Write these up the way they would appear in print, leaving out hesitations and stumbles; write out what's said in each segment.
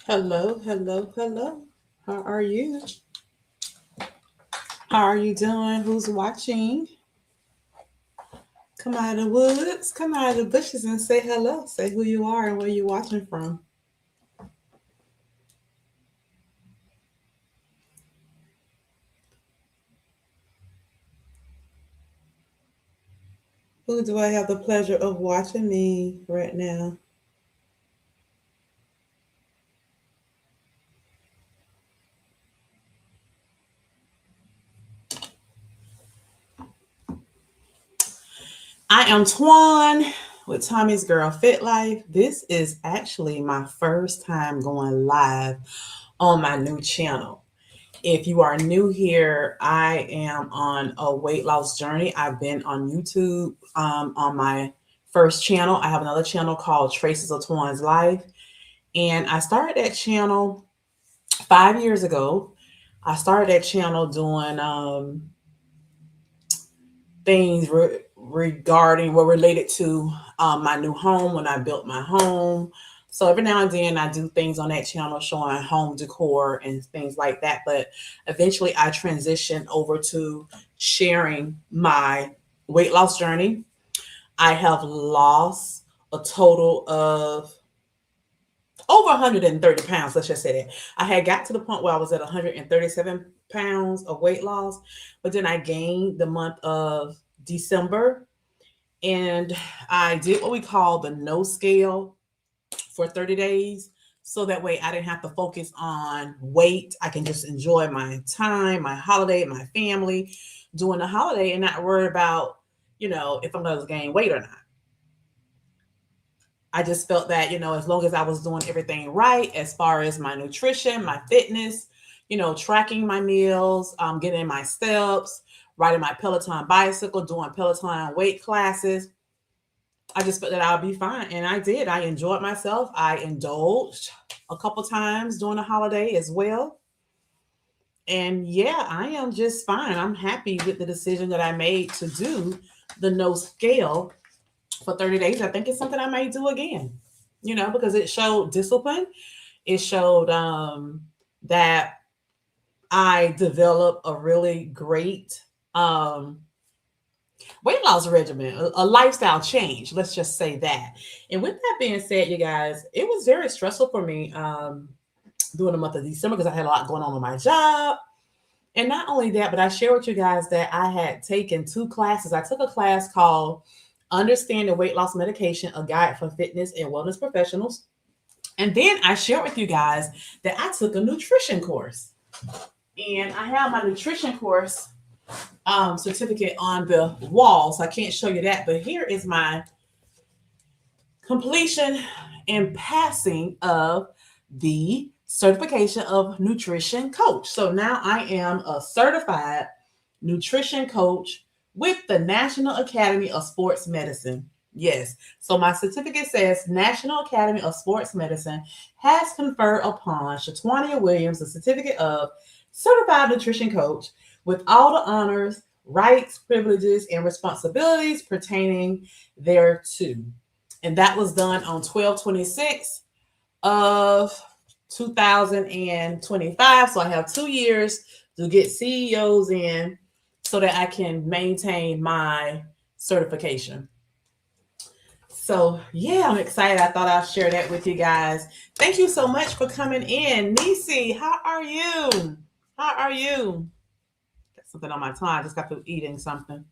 Hello, hello, hello. How are you? How are you doing? Who's watching? Come out of the woods, come out of the bushes and say hello. Say who you are and where you're watching from. Who do I have the pleasure of watching me right now? I am Twan with Tommy's Girl Fit Life. This is actually my first time going live on my new channel. If you are new here, I am on a weight loss journey. I've been on YouTube on my first channel. I have another channel called Traces of Twan's Life. And I started that channel 5 years ago. I started that channel doing things regarding what related to my new home when I built my home. So every now and then I do things on that channel showing home decor and things like that. But eventually I transitioned over to sharing my weight loss journey. I have lost a total of over 130 pounds. Let's just say that. I had got to the point where I was at 137 pounds of weight loss, but then I gained the month of December, and I did what we call the no scale for 30 days. So that way I didn't have to focus on weight. I can just enjoy my time, my holiday, my family during the holiday and not worry about, if I'm going to gain weight or not. I just felt that, as long as I was doing everything right as far as my nutrition, my fitness, tracking my meals, getting my steps, riding my Peloton bicycle, doing Peloton weight classes, I just felt that I'll be fine. And I did. I enjoyed myself. I indulged a couple times during the holiday as well. And yeah, I am just fine. I'm happy with the decision that I made to do the no scale for 30 days. I think it's something I may do again, because it showed discipline. It showed that I developed a really great weight loss regimen, a lifestyle change. Let's just say that. And with that being said, you guys, it was very stressful for me during the month of December because I had a lot going on with my job. And not only that, but I share with you guys that I had taken two classes. I took a class called Understanding Weight Loss Medication, a guide for fitness and wellness professionals. And then I shared with you guys that I took a nutrition course. And I have my nutrition course certificate on the wall, so I can't show you that. But here is my completion and passing of the certification of nutrition coach. So now I am a certified nutrition coach with the National Academy of Sports Medicine. Yes. So my certificate says National Academy of Sports Medicine has conferred upon Shatwania Williams the certificate of certified nutrition coach with all the honors, rights, privileges, and responsibilities pertaining thereto. And that was done on 12/26 of 2025. So I have 2 years to get CEOs in so that I can maintain my certification. So yeah, I'm excited. I thought I'll share that with you guys. Thank you so much for coming in. Nisi, how are you? How are you? Got something on my tongue. I just got through eating something,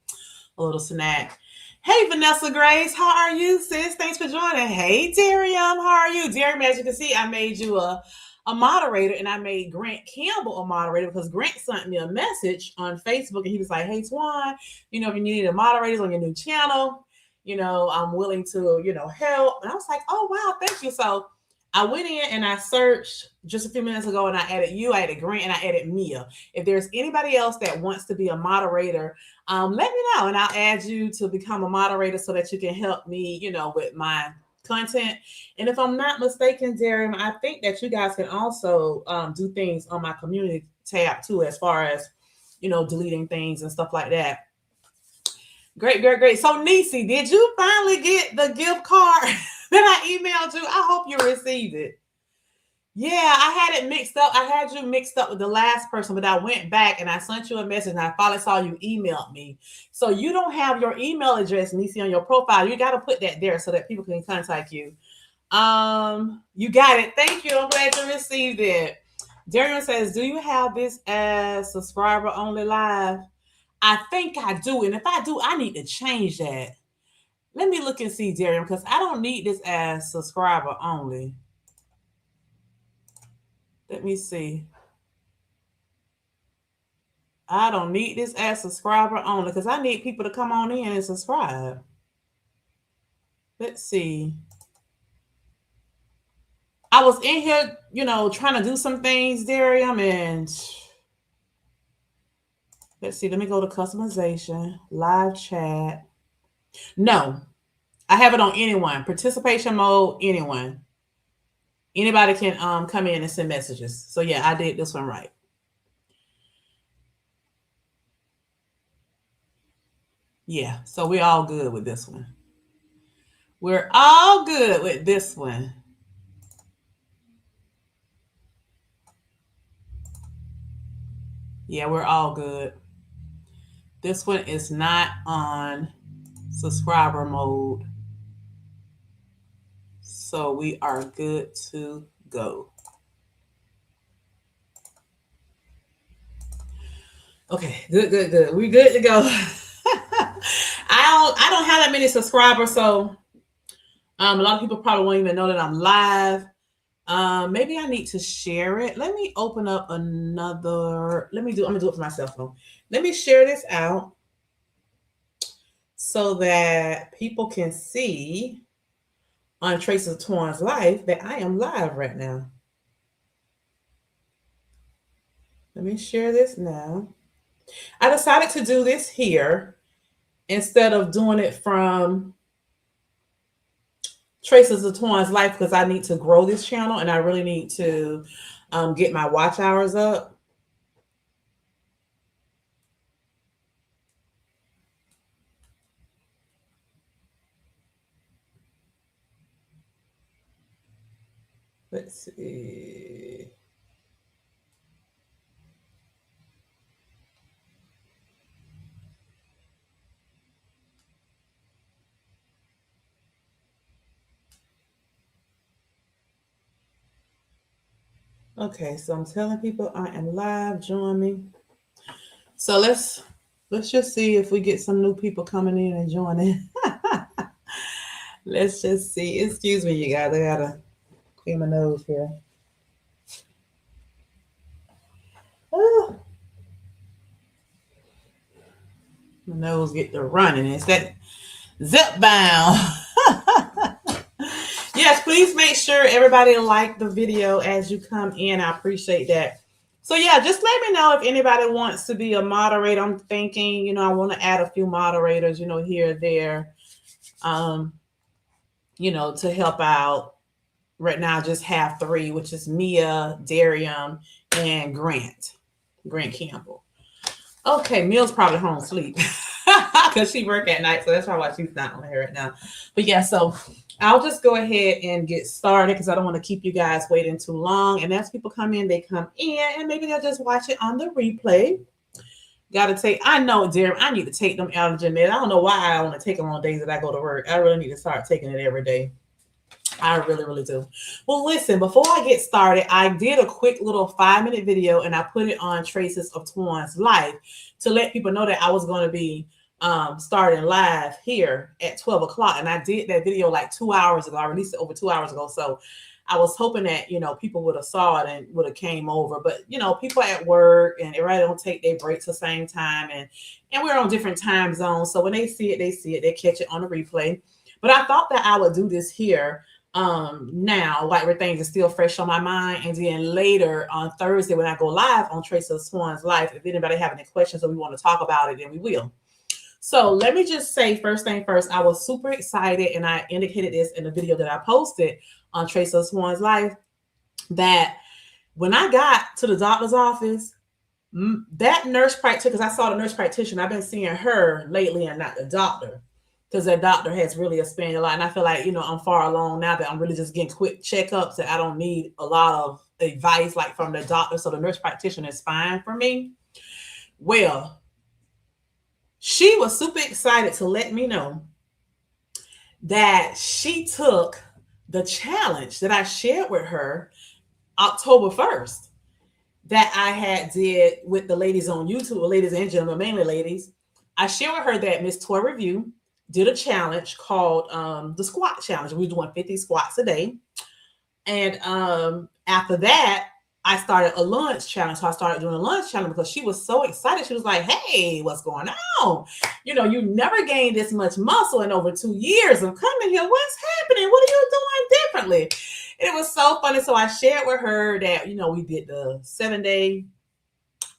a little snack. Hey, Vanessa Grace, how are you, sis? Thanks for joining. Hey, Darium, how are you? Darium, as you can see, I made you a moderator, and I made Grant Campbell a moderator because Grant sent me a message on Facebook, and he was like, hey, Twan, if you need a moderator on your new channel, I'm willing to, help. And I was like, oh, wow, thank you. So I went in and I searched just a few minutes ago, and I added you, I added Grant, and I added Mia. If there's anybody else that wants to be a moderator, let me know, and I'll add you to become a moderator so that you can help me, with my content. And if I'm not mistaken, Darren, I think that you guys can also do things on my community tab too, as far as, deleting things and stuff like that. Great, great, great. So, Nisi, did you finally get the gift card that I emailed you? I hope you received it. Yeah, I had it mixed up. I had you mixed up with the last person, but I went back and I sent you a message and I finally saw you emailed me. So you don't have your email address, Nisi, on your profile. You got to put that there so that people can contact you. You got it. Thank you. I'm glad you received it. Darian says, do you have this as subscriber only live? I think I do. And if I do, I need to change that. Let me look and see, Darian, because I don't need this as subscriber only. Let me see. I don't need this as subscriber only because I need people to come on in and subscribe. Let's see. I was in here, trying to do some things, Darian, and let's see. Let me go to customization, live chat. No, I have it on anyone. Participation mode, anyone. Anybody can come in and send messages. So yeah, I did this one right. Yeah, so we're all good with this one. We're all good with this one. Yeah, we're all good. This one is not on subscriber mode. So we are good to go. Okay, good. We good to go. I don't have that many subscribers, so a lot of people probably won't even know that I'm live. Maybe I need to share it. Let me open up another. I'm gonna do it for my cell phone. Let me share this out so that people can see on Traces of Torn's life that I am live right now. Let me share this now. I decided to do this here instead of doing it from Traces of Torn's life because I need to grow this channel and I really need to get my watch hours up. Let's see. Okay, so I'm telling people I am live. Join me. So let's just see if we get some new people coming in and joining. Let's just see. Excuse me, you guys. I gotta clean my nose here. Oh, my nose get to running. It's that zip bound. Yes, please make sure everybody like the video as you come in. I appreciate that. So yeah, just let me know if anybody wants to be a moderator. I'm thinking, I want to add a few moderators, here or there, to help out. Right now, I just have 3, which is Mia, Darium, and Grant Campbell. Okay, Mills probably home asleep because she work at night, so that's probably why she's not on here right now. But yeah, so I'll just go ahead and get started because I don't want to keep you guys waiting too long. And as people come in, they come in, and maybe they'll just watch it on the replay. I know, dear, I need to take them out of Jeanette. I don't know why I want to take them on days that I go to work. I really need to start taking it every day. I really, really do. Well, listen, before I get started, I did a quick little 5-minute video and I put it on Traces of Torn's life to let people know that I was going to be starting live here at 12 o'clock. And I did that video like 2 hours ago. I released it over 2 hours ago. So I was hoping that, people would have saw it and would have came over. But, people at work and everybody don't take their breaks the same time. And we're on different time zones. So when they see it, they catch it on the replay. But I thought that I would do this here now, like where things are still fresh on my mind, and then later on Thursday when I go live on Tracy Swan's life, if anybody have any questions or we want to talk about it, then we will. So let me just say first thing first, I was super excited, and I indicated this in the video that I posted on Tracy Swan's life, that when I got to the doctor's office, that nurse practitioner, because I saw the nurse practitioner, I've been seeing her lately and not the doctor, because that doctor has really expanded a lot. And I feel like, I'm far along now that I'm really just getting quick checkups, that I don't need a lot of advice like from the doctor, so the nurse practitioner is fine for me. Well, she was super excited to let me know that she took the challenge that I shared with her October 1st that I had did with the ladies on YouTube, ladies and gentlemen, mainly ladies. I shared with her that Miss Toy Review did a challenge called the squat challenge. We were doing 50 squats a day. And after that, I started a lunch challenge. So I started doing a lunch challenge because she was so excited. She was like, hey, what's going on? You know, you never gained this much muscle in over 2 years of coming here. What's happening? What are you doing differently? And it was so funny. So I shared with her that, you know, we did the 7-day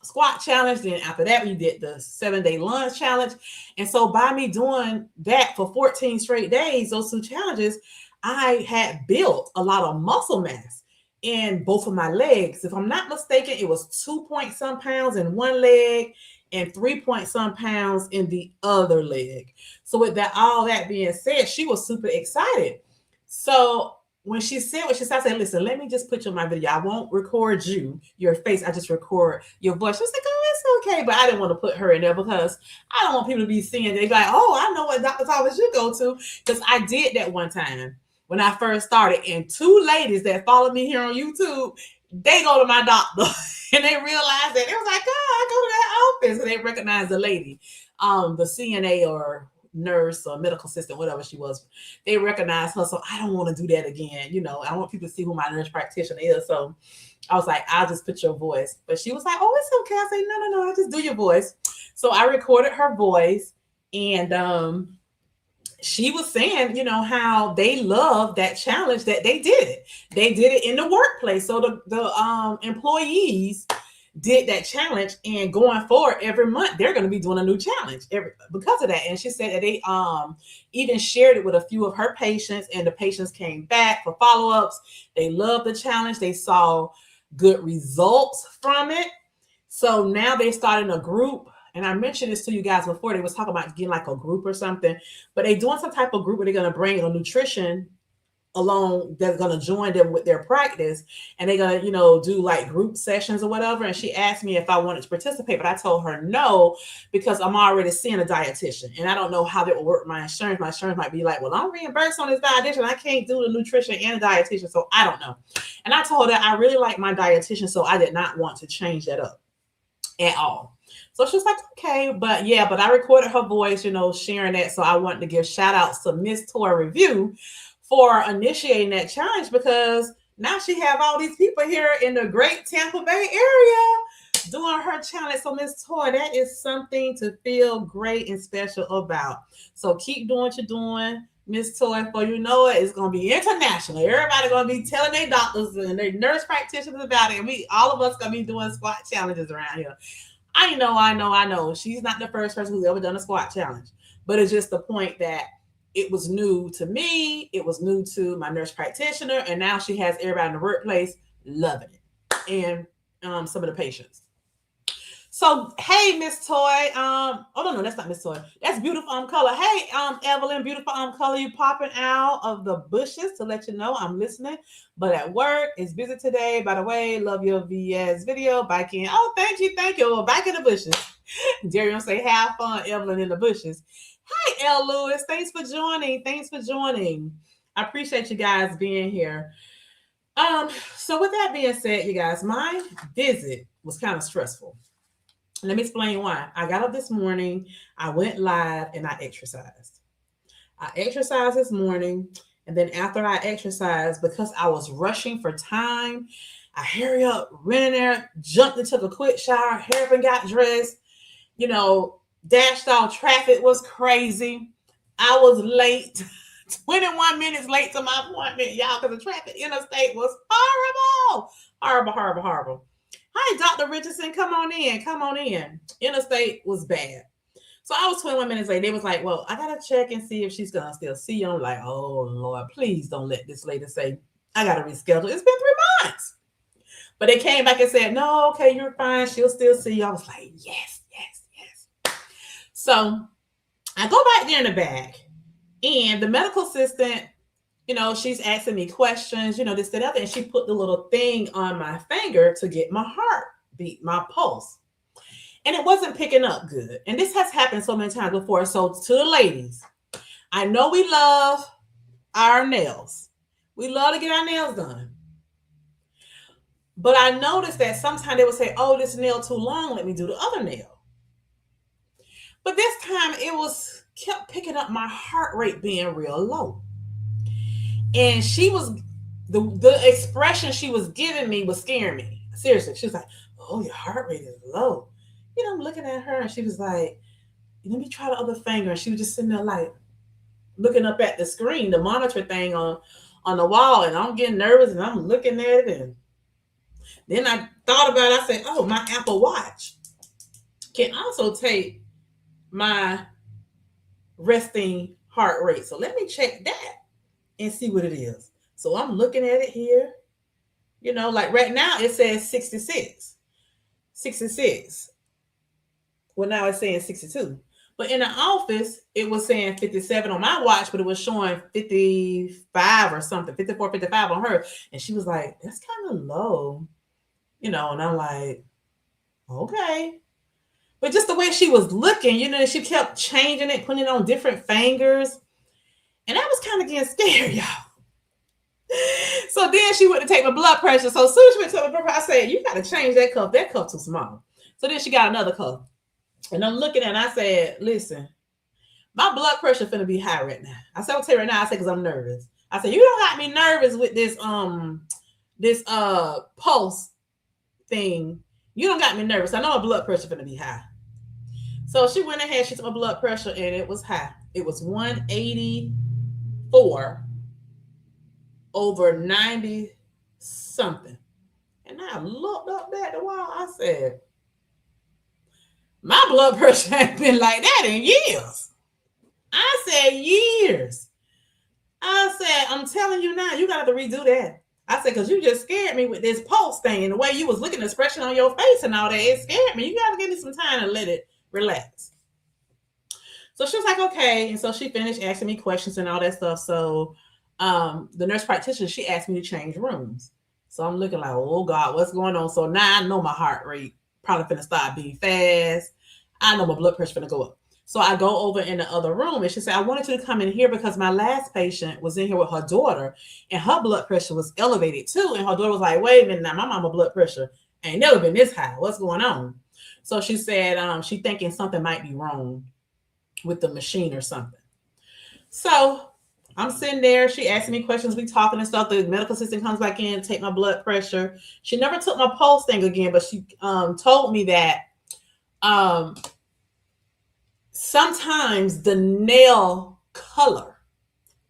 squat challenge. Then after that, we did the 7-day lunge challenge. And so by me doing that for 14 straight days, those two challenges, I had built a lot of muscle mass in both of my legs. If I'm not mistaken, it was 2-point-some pounds in one leg and 3-point-some pounds in the other leg. So with that, all that being said, she was super excited. So when she said what she said, I said, listen, let me just put you on my video. I won't record your face. I just record your voice. She was like, oh, it's okay. But I didn't want to put her in there because I don't want people to be seeing. They be like, oh, I know what doctor's office you go to. Because I did that one time when I first started. And 2 ladies that follow me here on YouTube, they go to my doctor and they realize that. It was like, oh, I go to that office. And they recognize the lady, the CNA or nurse or medical assistant, whatever she was. They recognize her. So I don't want to do that again. You know, I want people to see who my nurse practitioner is. So I was like, I'll just put your voice. But she was like, oh, it's okay. I say, no, I'll just do your voice. So I recorded her voice, and she was saying, you know, how they love that challenge that they did it. They did it in the workplace. So the employees did that challenge, and going forward every month they're going to be doing a new challenge because of that. And she said that they even shared it with a few of her patients, and the patients came back for follow-ups. They loved the challenge. They saw good results from it. So now they're starting a group, and I mentioned this to you guys before. They was talking about getting like a group or something, but they're doing some type of group where they're going to bring a nutrition along that's going to join them with their practice, and they're going to, you know, do like group sessions or whatever. And she asked me if I wanted to participate, but I told her no, because I'm already seeing a dietitian, and I don't know how that will work with my insurance. My insurance might be like, well, I'm reimbursed on this dietitian. I can't do the nutrition and a dietitian, so I don't know. And I told her I really like my dietitian, so I did not want to change that up at all. So she was like, okay, but I recorded her voice, you know, sharing that. So I wanted to give shout outs to Miss Toy Review for initiating that challenge, because now she have all these people here in the great Tampa Bay area doing her challenge. So Miss Toy, that is something to feel great and special about. So keep doing what you're doing, Miss Toy, for you know it, it's going to be international. Everybody going to be telling their doctors and their nurse practitioners about it. And all of us going to be doing squat challenges around here. I know. She's not the first person who's ever done a squat challenge, but it's just the point that it was new to me. It was new to my nurse practitioner. And now she has everybody in the workplace loving it. And some of the patients. So, hey, Miss Toy. Oh, no, that's not Miss Toy. That's Beautiful Color. Hey, Evelyn, Beautiful Color, you popping out of the bushes to let you know I'm listening. But at work, it's busy today. By the way, love your VS video. Back in. Oh, thank you. Back in the bushes. Jerry say, have fun, Evelyn, in the bushes. Hi, L. Lewis. Thanks for joining. I appreciate you guys being here. So with that being said, you guys, my visit was kind of stressful. Let me explain why. I got up this morning, I went live, and I exercised. I exercised this morning, and then after I exercised, because I was rushing for time, I hurry up, ran in there, jumped and took a quick shower, hurry up and got dressed, you know, dashed off. Traffic was crazy. I was late, 21 minutes late to my appointment, y'all, because the traffic interstate was horrible. Hi, Dr. Richardson, come on in. Interstate was bad. So I was 21 minutes late. They was like, well, I got to check and see if she's going to still see you. I'm like, oh, Lord, please don't let this lady say, I got to reschedule. It's been 3 months. But they came back and said, no, okay, you're fine. She'll still see you. I was like, yes. So I go back there in the back, and the medical assistant, she's asking me questions, this, that, other, and she put the little thing on my finger to get my heart beat, my pulse. And it wasn't picking up good. And this has happened so many times before. So to the ladies, I know we love our nails. We love to get our nails done. But I noticed that sometimes they would say, oh, this nail too long, let me do the other nail. But this time it was kept picking up my heart rate being real low. And she was, the expression she was giving me was scaring me. Seriously. She was like, oh, your heart rate is low. I'm looking at her and she was like, let me try the other finger. And she was just sitting there like looking up at the screen, the monitor thing on the wall. And I'm getting nervous and I'm looking at it. And then I thought about it. I said, oh, my Apple Watch can also take my resting heart rate. So let me check that and see what it is. So I'm looking at it here. Like right now it says 66. 66. Well, now it's saying 62. But in the office, it was saying 57 on my watch, but it was showing 55 or something, 54, 55 on her. And she was like, that's kind of low. And I'm like, okay. But just the way she was looking, she kept changing it, putting it on different fingers. And I was kind of getting scared, y'all. So then she went to take my blood pressure. So as soon as she went to take my blood pressure, I said, you got to change that cuff. That cuff too small. So then she got another cuff. And I'm looking at it and I said, listen, my blood pressure finna be high right now. I said, I'll tell you right now, I said, because I'm nervous. I said, you don't got me nervous with this pulse thing. You don't got me nervous. I know my blood pressure finna be high. So she went ahead, she took my blood pressure and it was high. It was 184 over 90 something. And I looked up at the wall. I said, my blood pressure ain't been like that in years. I said years. I said, I'm telling you now, you got to redo that. I said, because you just scared me with this pulse thing and the way you was looking, the expression on your face and all that. It scared me. You got to give me some time to let it relax. So she was like, okay. And so she finished asking me questions and all that stuff. So the nurse practitioner, she asked me to change rooms. So I'm looking like, oh God, what's going on? So now I know my heart rate probably finna start beating fast. I know my blood pressure finna go up. So I go over in the other room and she said, I wanted you to come in here because my last patient was in here with her daughter and her blood pressure was elevated too. And her daughter was like, wait a minute, now my mama blood pressure ain't never been this high. What's going on? So she said, she thinking something might be wrong with the machine or something. So I'm sitting there. She asking me questions. We talking and stuff. The medical assistant comes back in, take my blood pressure. She never took my pulse thing again, but she told me that sometimes the nail color,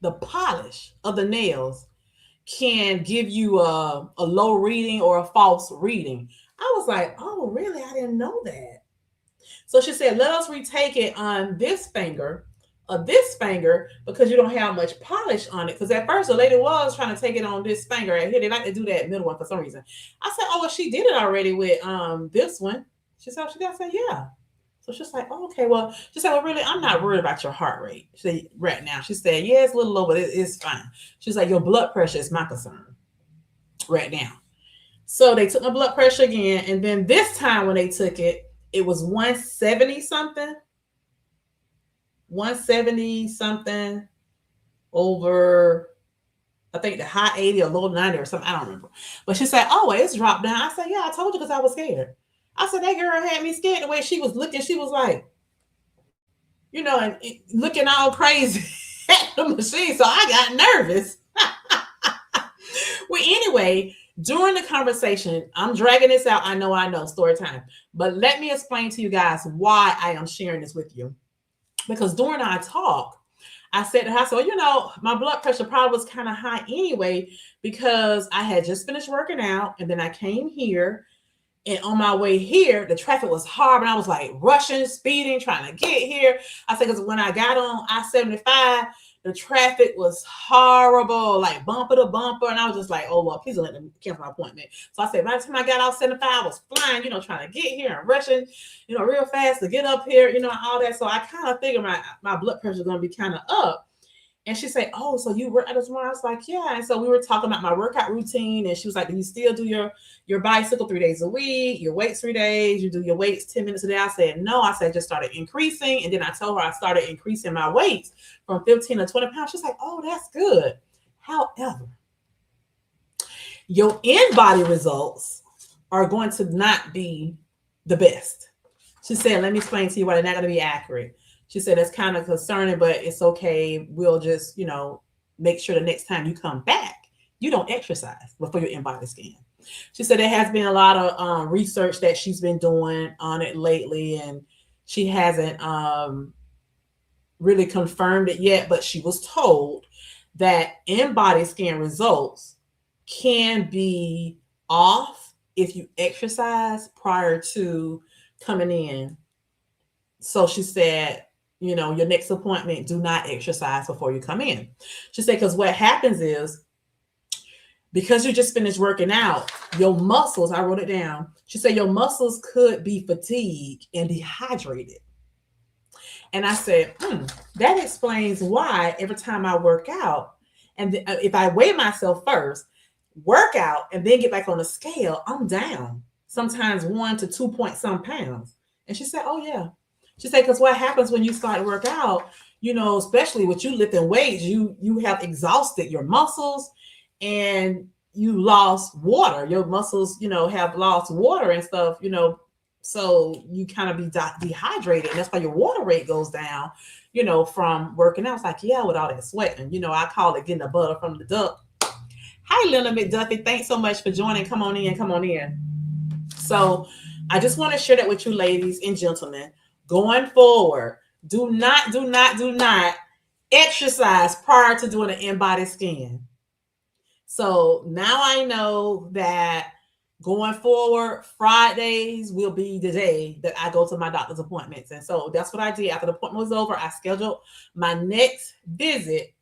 the polish of the nails can give you a low reading or a false reading. I was like, oh, really? I didn't know that. So she said, let us retake it on this finger because you don't have much polish on it. Because at first the lady was trying to take it on this finger right here. They like to do that middle one for some reason. I said, oh, well, she did it already with this one. She said, I said, yeah. So she's like, oh, okay, well, she said, well, really, I'm not worried about your heart rate. She said, right now. She said, yeah, it's a little low, but it's fine. She's like, your blood pressure is my concern right now. So they took my blood pressure again. And then this time when they took it, it was 170 something. 170 something over, I think the high 80 or low 90 or something. I don't remember. But she said, oh, it's dropped down. I said, yeah, I told you because I was scared. I said, that girl had me scared the way she was looking. She was like, and looking all crazy at the machine. So I got nervous. Well, anyway, during the conversation, I'm dragging this out. I know, story time. But let me explain to you guys why I am sharing this with you. Because during our talk, I said to her, so, my blood pressure probably was kind of high anyway, because I had just finished working out and then I came here. And on my way here, the traffic was hard, and I was like rushing, speeding, trying to get here. I said, because when I got on I-75, the traffic was horrible, like bumper to bumper. And I was just like, oh, well, please don't let them cancel my appointment. So I said, by the time I got off 75, I was flying, trying to get here and rushing, real fast to get up here, all that. So I kind of figured my blood pressure is going to be kind of up. And she said, "Oh, so you work out this morning?" I was like, "Yeah." And so we were talking about my workout routine, and she was like, "Do you still do your bicycle 3 days a week, your weights 3 days, you do your weights 10 minutes a day?" I said, "No." I said, "I just started increasing." And then I told her I started increasing my weights from 15 to 20 pounds. She's like, "Oh, that's good. However, your in-body results are going to not be the best." She said, "Let me explain to you why they're not going to be accurate." She said, "That's kind of concerning, but it's okay. We'll just, make sure the next time you come back, you don't exercise before your in-body scan." She said there has been a lot of research that she's been doing on it lately, and she hasn't really confirmed it yet, but she was told that in-body scan results can be off if you exercise prior to coming in. So she said, your next appointment, do not exercise before you come in. She said, because what happens is, because you just finished working out, your muscles, I wrote it down. She said, your muscles could be fatigued and dehydrated. And I said, that explains why every time I work out, and if I weigh myself first, work out, and then get back on the scale, I'm down sometimes 1 to 2 point some pounds. And she said, "Oh, yeah." She said, because what happens when you start to work out, especially with you lifting weights, you have exhausted your muscles and you lost water. Your muscles, have lost water and stuff, so you kind of be dehydrated. And that's why your water rate goes down, from working out. It's like, yeah, with all that sweating, I call it getting the butter from the duck. Hi, Linda McDuffie. Thanks so much for joining. Come on in. Come on in. So I just want to share that with you, ladies and gentlemen. Going forward, do not exercise prior to doing an in-body scan. So now I know that going forward, Fridays will be the day that I go to my doctor's appointments. And so that's what I did. After the appointment was over, I scheduled my next visit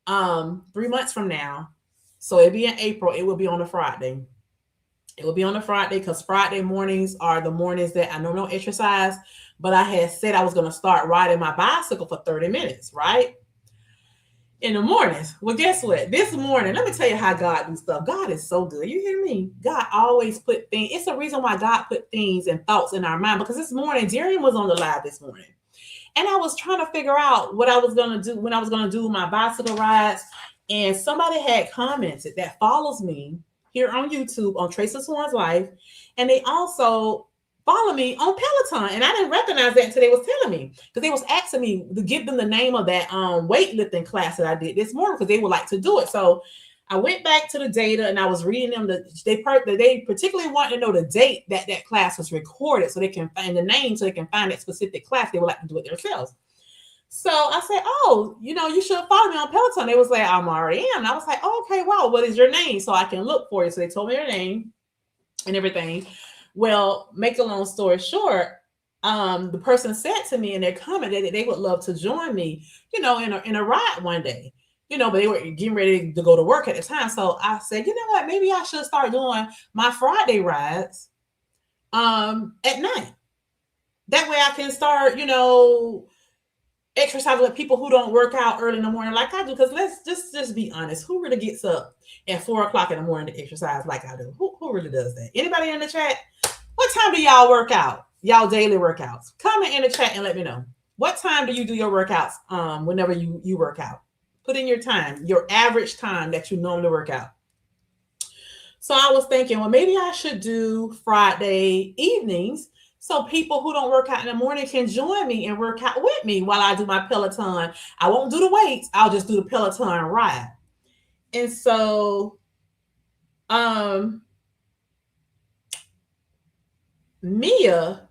3 months from now. So it'll be in April. It will be on a Friday. It will be on a Friday because Friday mornings are the mornings that I normally exercise. But I had said I was going to start riding my bicycle for 30 minutes, right? In the mornings. Well, guess what? This morning, let me tell you how God do stuff. God is so good. You hear me? God always put things. It's a reason why God put things and thoughts in our mind. Because this morning, Darian was on the live this morning. And I was trying to figure out what I was going to do when I was going to do my bicycle rides. And somebody had commented that follows me here on YouTube on Tracy Swan's Life. And they also follow me on Peloton. And I didn't recognize that until they was telling me, because they was asking me to give them the name of that weightlifting class that I did this morning, because they would like to do it. So I went back to the data and I was reading them. They particularly want to know the date that class was recorded, so they can find the name, so they can find that specific class. They would like to do it themselves. So I said, "Oh, you should follow me on Peloton." They was like, "I'm already in." And I was like, "Oh, okay, wow. What is your name? So I can look for you." So they told me their name and everything. Well, make a long story short, the person said to me in their comment that they would love to join me, in a ride one day, but they were getting ready to go to work at the time. So I said, you know what, maybe I should start doing my Friday rides at night. That way I can start, exercising with people who don't work out early in the morning like I do. Because let's just be honest, who really gets up at 4:00 in the morning to exercise like I do? Who really does that? Anybody in the chat? What time do y'all work out? Y'all daily workouts? Comment in the chat and let me know. What time do you do your workouts? Whenever you work out, put in your time, your average time that you normally work out. So I was thinking, well, maybe I should do Friday evenings, so people who don't work out in the morning can join me and work out with me while I do my Peloton. I won't do the weights. I'll just do the Peloton ride. And so, Mia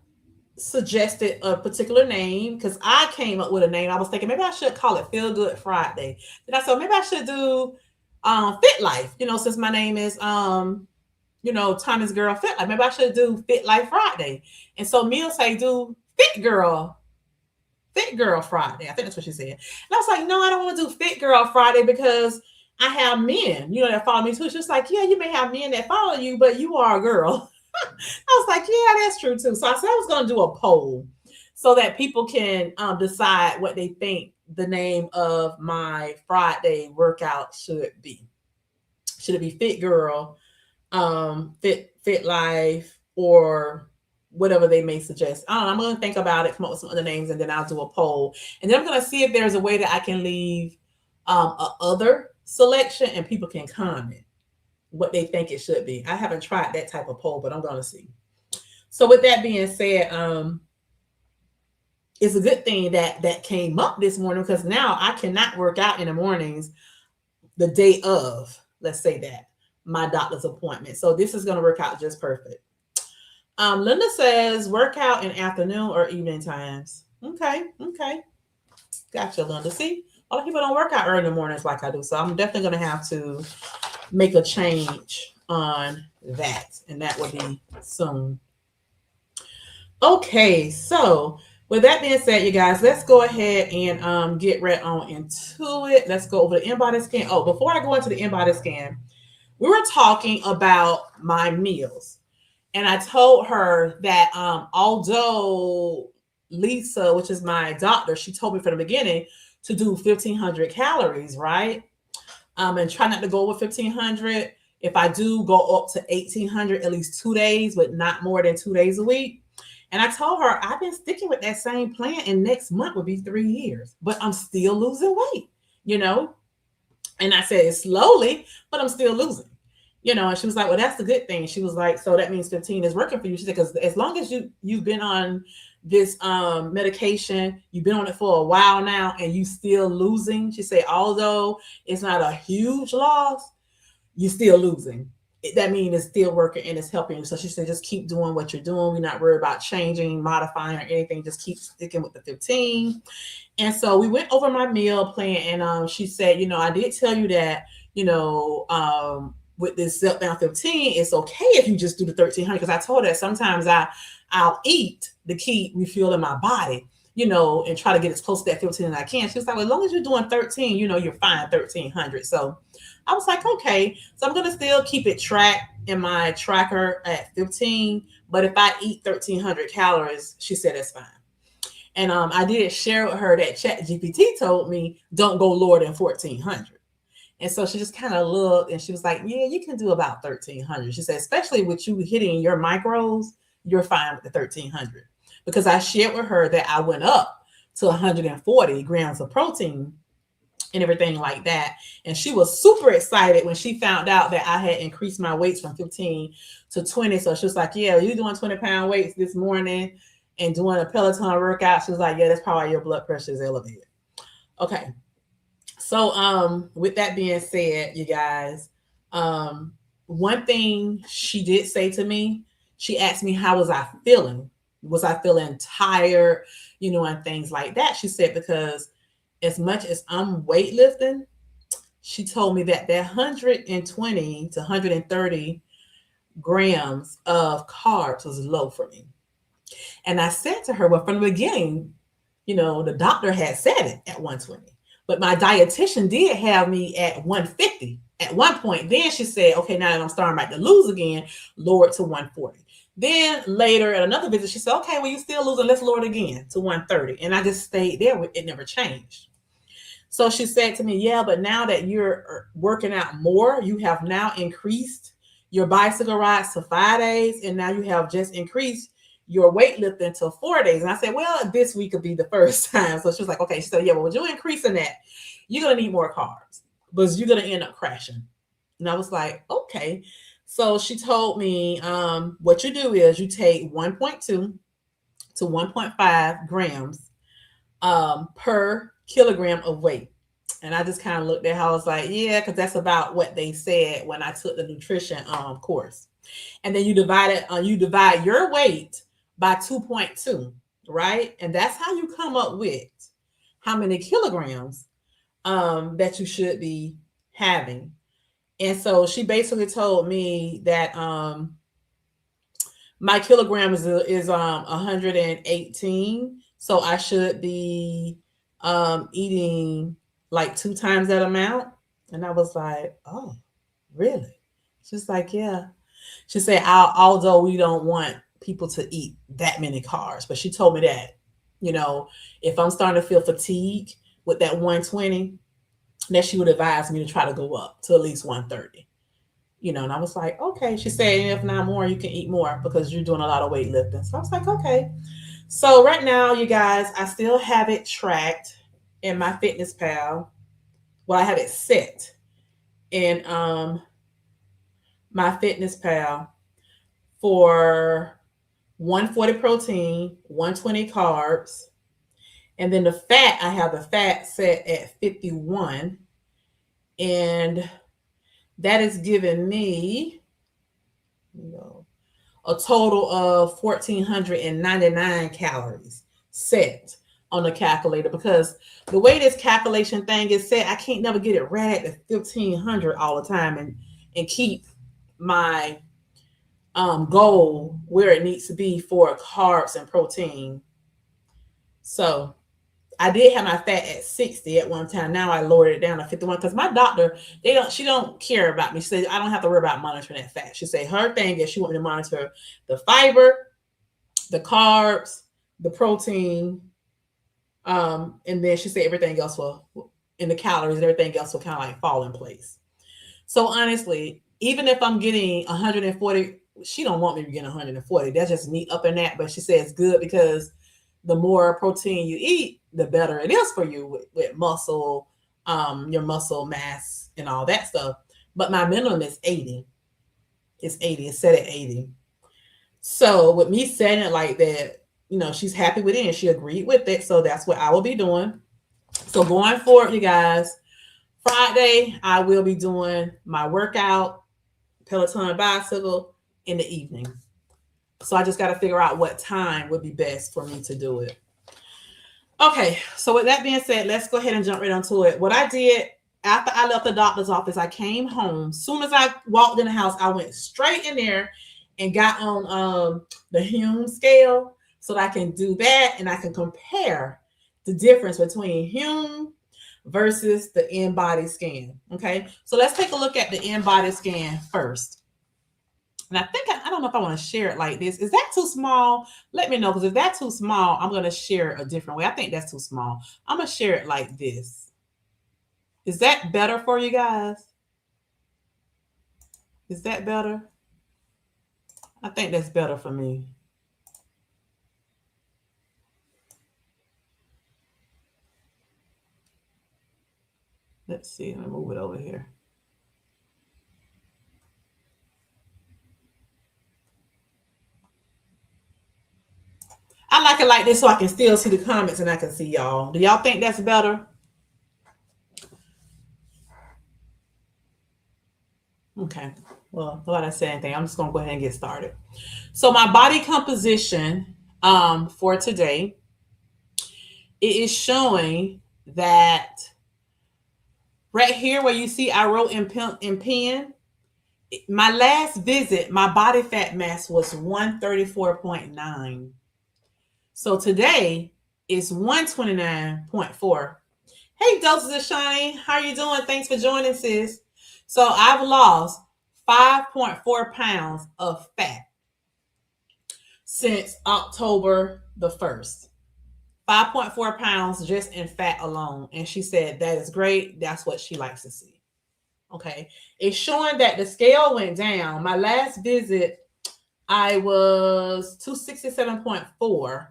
suggested a particular name because I came up with a name. I was thinking maybe I should call it Feel Good Friday. Then I said maybe I should do Fit Life, since my name is Tommy's Girl Fit Life. Maybe I should do Fit Life Friday. And so Mia say do Fit Girl Friday. I think that's what she said. And I was like, no, I don't want to do Fit Girl Friday because I have men, that follow me too. She's like, yeah, you may have men that follow you, but you are a girl. I was like, yeah, that's true too. So I said I was going to do a poll. so that people can decide what they think the name of my Friday workout should be. Should it be Fit Girl, Fit Life, or whatever they may suggest? I don't know. I'm going to think about it, come up with some other names, and then I'll do a poll. And then I'm going to see if there's a way that I can leave a other selection and people can comment what they think it should be. I haven't tried that type of poll, but I'm going to see. So with that being said, it's a good thing that came up this morning, because now I cannot work out in the mornings the day of, let's say that, my doctor's appointment. So this is going to work out just perfect. Linda says workout in afternoon or evening times. Okay. Gotcha, Linda. See, a lot of people don't work out early in the mornings like I do. So I'm definitely going to have to make a change on that. And that will be soon. Okay, so with that being said, you guys, let's go ahead and get right on into it. Let's go over the Inbody scan. Oh, before I go into the Inbody scan, we were talking about my meals. And I told her that although Lisa, which is my doctor, she told me from the beginning to do 1,500 calories, right? And try not to go over 1,500. If I do, go up to 1,800 at least 2 days, but not more than 2 days a week. And I told her I've been sticking with that same plan, and next month will be 3 years, but I'm still losing weight, And I said it's slowly, but I'm still losing. And she was like, well, that's the good thing. She was like, so that means 15 is working for you. She said, because as long as you've been on this medication, you've been on it for a while now, and you still losing. She said, although it's not a huge loss, you're still losing. That means it's still working and it's helping you. So she said, just keep doing what you're doing. We're not worried about changing, modifying, or anything. Just keep sticking with the 15. And so we went over my meal plan, and she said, I did tell you that, with this Zip Down 15, it's okay if you just do the 1,300, because I told her sometimes I'll eat to keep refueling my body, and try to get as close to that 15 as I can. She was like, well, as long as you're doing 13, you're fine, 1,300. So I was like, okay. So I'm going to still keep it tracked in my tracker at 15. But if I eat 1,300 calories, she said that's fine. And I did share with her that ChatGPT told me don't go lower than 1,400. And so she just kind of looked and she was like, yeah, you can do about 1,300. She said, especially with you hitting your macros, you're fine with the 1,300. Because I shared with her that I went up to 140 grams of protein and everything like that. And she was super excited when she found out that I had increased my weights from 15 to 20. So she was like, yeah, you're doing 20-pound weights this morning and doing a Peloton workout. She was like, yeah, that's probably your blood pressure is elevated. Okay. So with that being said, you guys, one thing she did say to me, she asked me, how was I feeling? Was I feeling tired, and things like that? She said, because as much as I'm weightlifting, she told me that 120 to 130 grams of carbs was low for me. And I said to her, well, from the beginning, the doctor had said it at 120. But my dietitian did have me at 150 at one point. Then she said, okay, now that I'm starting back to lose again, lower it to 140. Then later at another visit, she said, okay, well, you're still losing. Let's lower it again to 130. And I just stayed there. It never changed. So she said to me, yeah, but now that you're working out more, you have now increased your bicycle rides to 5 days. And now you have just increased your weightlifting to 4 days. And I said, well, this week could be the first time. So she was like, okay. She said, yeah, but when you're increasing that, you're going to need more carbs, but you're going to end up crashing. And I was like, okay. So she told me, what you do is you take 1.2 to 1.5 grams per kilogram of weight. And I just kind of looked at how I was like, yeah, because that's about what they said when I took the nutrition course. And then you divide your weight by 2.2, right? And that's how you come up with how many kilograms that you should be having. And so she basically told me that my kilograms is 118. So I should be eating like 2 times that amount. And I was like, oh, really? She's like, yeah. She said, although we don't want people to eat that many carbs, but she told me that You know, if I'm starting to feel fatigue with that 120, that she would advise me to try to go up to at least 130. You know, and I was like, okay. She said, if not more, you can eat more because you're doing a lot of weightlifting. So I was like, okay. So right now, you guys, I still have it tracked in my Fitness Pal. Well, I have it set in my Fitness Pal for 140 protein, 120 carbs, and then the fat, I have the fat set at 51, and that is giving me, you know, a total of 1,499 calories set on the calculator, because the way this calculation thing is set, I can't never get it right at the 1,500 all the time and keep my goal where it needs to be for carbs and protein. So I did have my fat at 60 at one time. Now I lowered it down to 51 because my doctor, she don't care about me. She said I don't have to worry about monitoring that fat. She said her thing is she want me to monitor the fiber, the carbs, the protein, and then she said everything else will, in the calories and everything else will kind of like fall in place. So honestly, even if I'm getting 140, she don't want me to get 140. That's just me up in that. But she says it's good because the more protein you eat, the better it is for you with muscle, your muscle mass and all that stuff. But my minimum is 80. It's 80. It's set at 80. So with me setting it like that, she's happy with it and she agreed with it. So that's what I will be doing. So going forward, you guys, Friday, I will be doing my workout, Peloton bicycle in the evening. So I just got to figure out what time would be best for me to do it. Okay, so with that being said, let's go ahead and jump right onto it. What I did after I left the doctor's office, I came home. Soon as I walked in the house, I went straight in there and got on the HUME scale so that I can do that and I can compare the difference between HUME versus the Inbody scan. Okay, so let's take a look at the Inbody scan first. And I think I don't know if I want to share it like this. Is that too small? Let me know, because if that's too small, I'm going to share it a different way. I think that's too small. I'm going to share it like this. Is that better for you guys? Is that better? I think that's better for me. Let's see. Let me move it over here. I like it like this so I can still see the comments and I can see y'all. Do y'all think that's better? Okay. Well, without I say anything, I'm just gonna go ahead and get started. So my body composition for today, it is showing that right here where you see I wrote in pen, my last visit, my body fat mass was 134.9. So today is 129.4. Hey, Doses of Shine, how are you doing? Thanks for joining, sis. So I've lost 5.4 pounds of fat since October the 1st. 5.4 pounds just in fat alone. And she said that is great. That's what she likes to see. Okay. It's showing that the scale went down. My last visit, I was 267.4.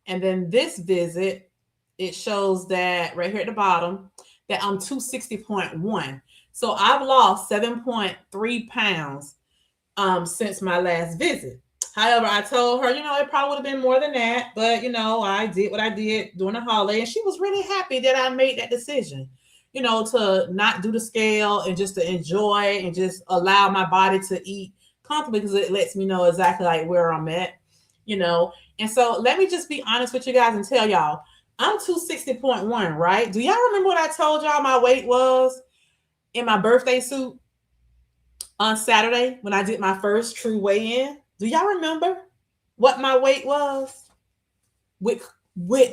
And then this visit, it shows that right here at the bottom, that I'm 260.1. So I've lost 7.3 pounds since my last visit. However, I told her, it probably would have been more than that. But, I did what I did during the holiday. And she was really happy that I made that decision, to not do the scale and just to enjoy and just allow my body to eat comfortably, because it lets me know exactly like where I'm at, And so let me just be honest with you guys and tell y'all, I'm 260.1, right? Do y'all remember what I told y'all my weight was in my birthday suit on Saturday when I did my first true weigh-in? Do y'all remember what my weight was with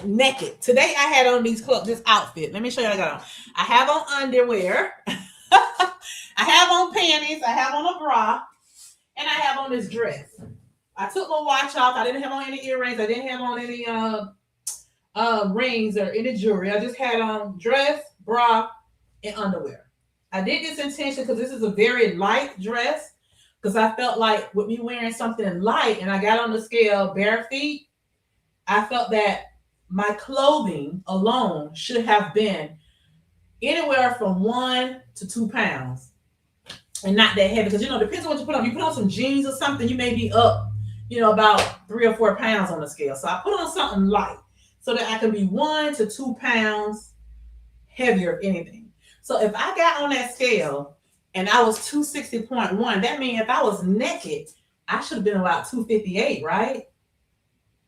naked? Today I had on this outfit. Let me show you what I got on. I have on underwear. I have on panties. I have on a bra. And I have on this dress. I took my watch off. I didn't have on any earrings. I didn't have on any rings that are in the jewelry. I just had on dress, bra, and underwear. I did this intention because this is a very light dress. Because I felt like with me wearing something light and I got on the scale bare feet, I felt that my clothing alone should have been anywhere from 1 to 2 pounds and not that heavy. Because, depends on what you put on. If you put on some jeans or something, you may be up, about 3 or 4 pounds on the scale. So I put on something light so that I can be 1 to 2 pounds heavier, if anything. So if I got on that scale and I was 260.1, that means if I was naked, I should have been about 258, right?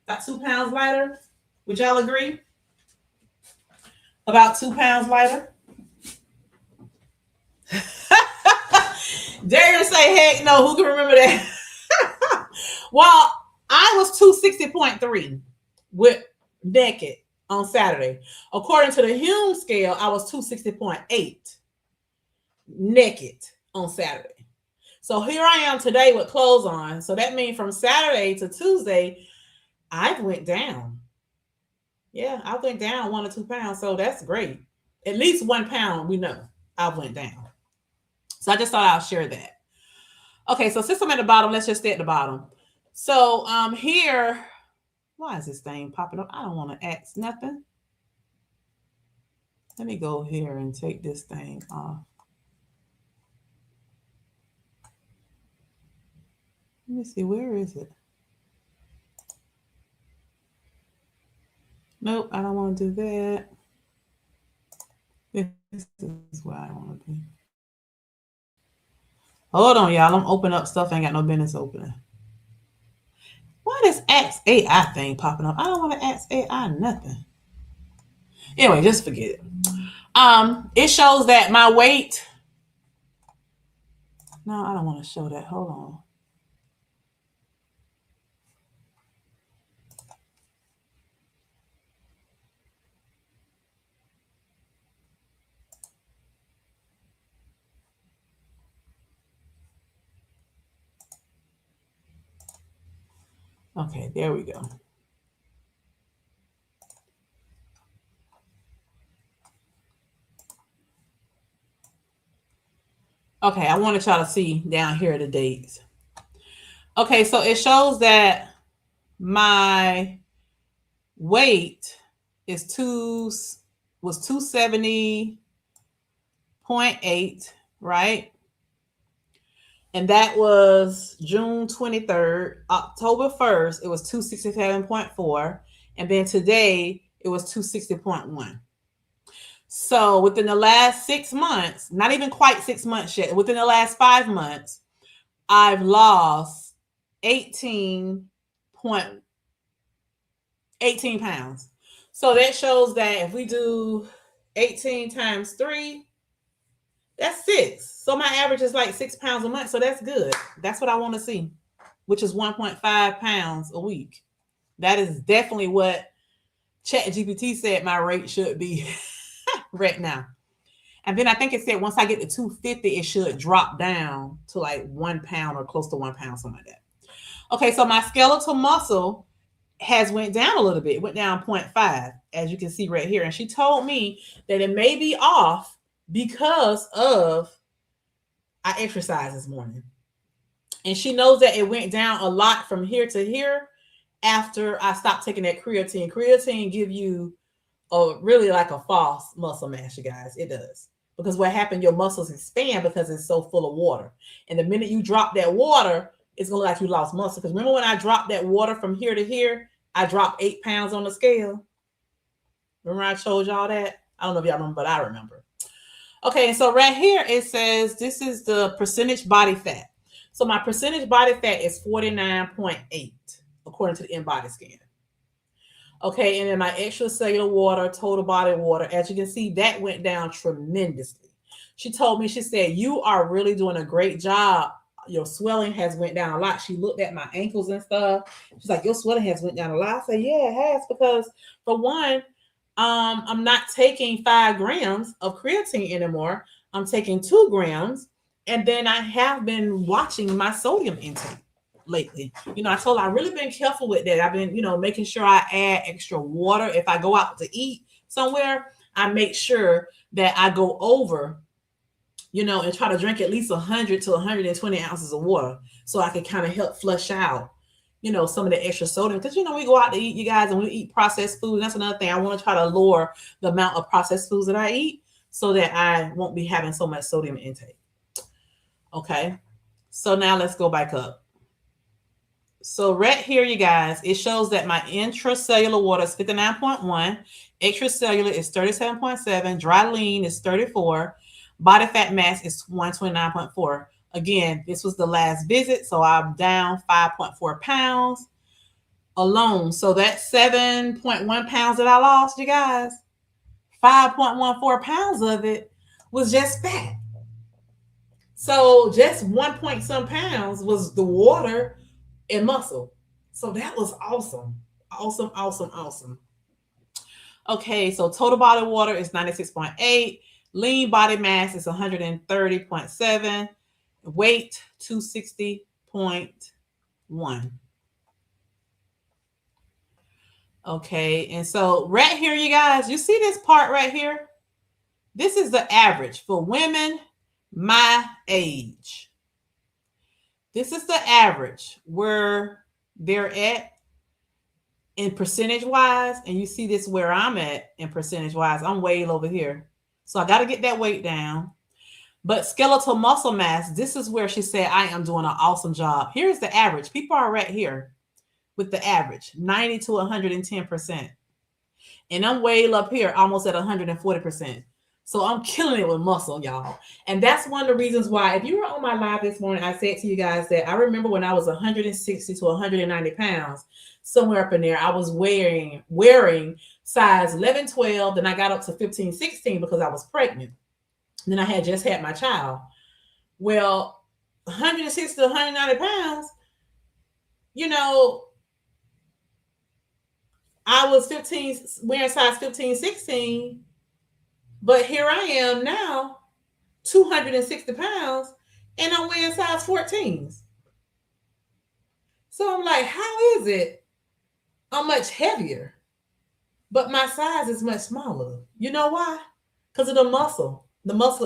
About 2 pounds lighter. Would y'all agree? About 2 pounds lighter? Dare you say heck no? Who can remember that? Well, I was 260.3 with naked on Saturday. According to the HUME scale, I was 260.8 naked on Saturday. So here I am today with clothes on. So that means from Saturday to Tuesday, I went down. Yeah, I went down 1 or 2 pounds. So that's great. At least 1 pound, we know I went down. So I just thought I'll share that. Okay, so since I'm at the bottom, let's just stay at the bottom. So here, why is this thing popping up? I don't want to ask nothing. Let me go here and take this thing off. Let me see, where is it? Nope, I don't want to do that. This is where I want to be. Hold on, y'all. I'm opening up stuff I ain't got no business opening. Why this Ask AI thing popping up? I don't want to ask AI nothing. Anyway, just forget it. It shows that my weight. No, I don't want to show that. Hold on. Okay, there we go. Okay, I wanted y'all to see down here the dates. Okay, so it shows that my weight was 270.8, right? And that was June 23rd. October 1st, it was 267.4. And then today, it was 260.1. So within the last 6 months, not even quite 6 months yet, within the last 5 months, I've lost 18 pounds. So that shows that if we do 18 times 3, that's 6. So my average is like 6 pounds a month. So that's good. That's what I want to see, which is 1.5 pounds a week. That is definitely what ChatGPT said my rate should be right now. And then I think it said once I get to 250, it should drop down to like 1 pound or close to 1 pound, something like that. Okay, so my skeletal muscle has went down a little bit. It went down 0.5, as you can see right here. And she told me that it may be off because of I exercised this morning. And she knows that it went down a lot from here to here after I stopped taking that creatine. Creatine give you really like a false muscle mass, you guys. It does. Because what happened, your muscles expand because it's so full of water. And the minute you drop that water, it's going to look like you lost muscle. Because remember when I dropped that water from here to here, I dropped 8 pounds on the scale. Remember I told y'all that? I don't know if y'all remember, but I remember. Okay, so right here it says this is the percentage body fat. So my percentage body fat is 49.8 according to the Inbody scan. Okay, and then my extracellular water, total body water, as you can see, that went down tremendously. She told me, she said, you are really doing a great job. Your swelling has went down a lot. She looked at my ankles and stuff. She's like, your swelling has went down a lot. I said, yeah, it has, because for one, I'm not taking 5 grams of creatine anymore. I'm taking 2 grams. And then I have been watching my sodium intake. lately. You know, I told her I've really been careful with that. I've been, you know, making sure I add extra water. If I go out to eat somewhere, I make sure that I go over, you know, and try to drink at least 100 to 120 ounces of water so I can kind of help flush out, you know, some of the extra sodium. Because, you know, we go out to eat, you guys, and we eat processed food. That's another thing. I want to try to lower the amount of processed foods that I eat so that I won't be having so much sodium intake. Okay. So now let's go back up. So right here, you guys, it shows that my intracellular water is 59.1, extracellular is 37.7, dry lean is 34, body fat mass is 129.4. Again, this was the last visit, so I'm down 5.4 pounds alone. So that 7.1 pounds that I lost, you guys, 5.14 pounds of it was just fat. So just 1 point some pounds was the water and muscle. So that was awesome. Awesome, awesome, awesome. Okay, so total body water is 96.8. Lean body mass is 130.7. Weight 260.1. Okay, and so right here, you guys, you see this part right here? This is the average for women my age. This is the average where they're at in percentage wise. And you see this where I'm at in percentage wise. I'm way over here. So I got to get that weight down. But skeletal muscle mass, this is where she said, I am doing an awesome job. Here's the average. People are right here with the average, 90 to 110%. And I'm way up here, almost at 140%. So I'm killing it with muscle, y'all. And that's one of the reasons why, if you were on my live this morning, I said to you guys that I remember when I was 160 to 190 pounds, somewhere up in there, I was wearing size 11, 12. Then I got up to 15, 16 because I was pregnant. Then I had just had my child. Well, 160 to 190 pounds, you know, I was 15, wearing size 15, 16. But here I am now, 260 pounds, and I'm wearing size 14s. So I'm like, how is it I'm much heavier, but my size is much smaller? You know why? Because of the muscle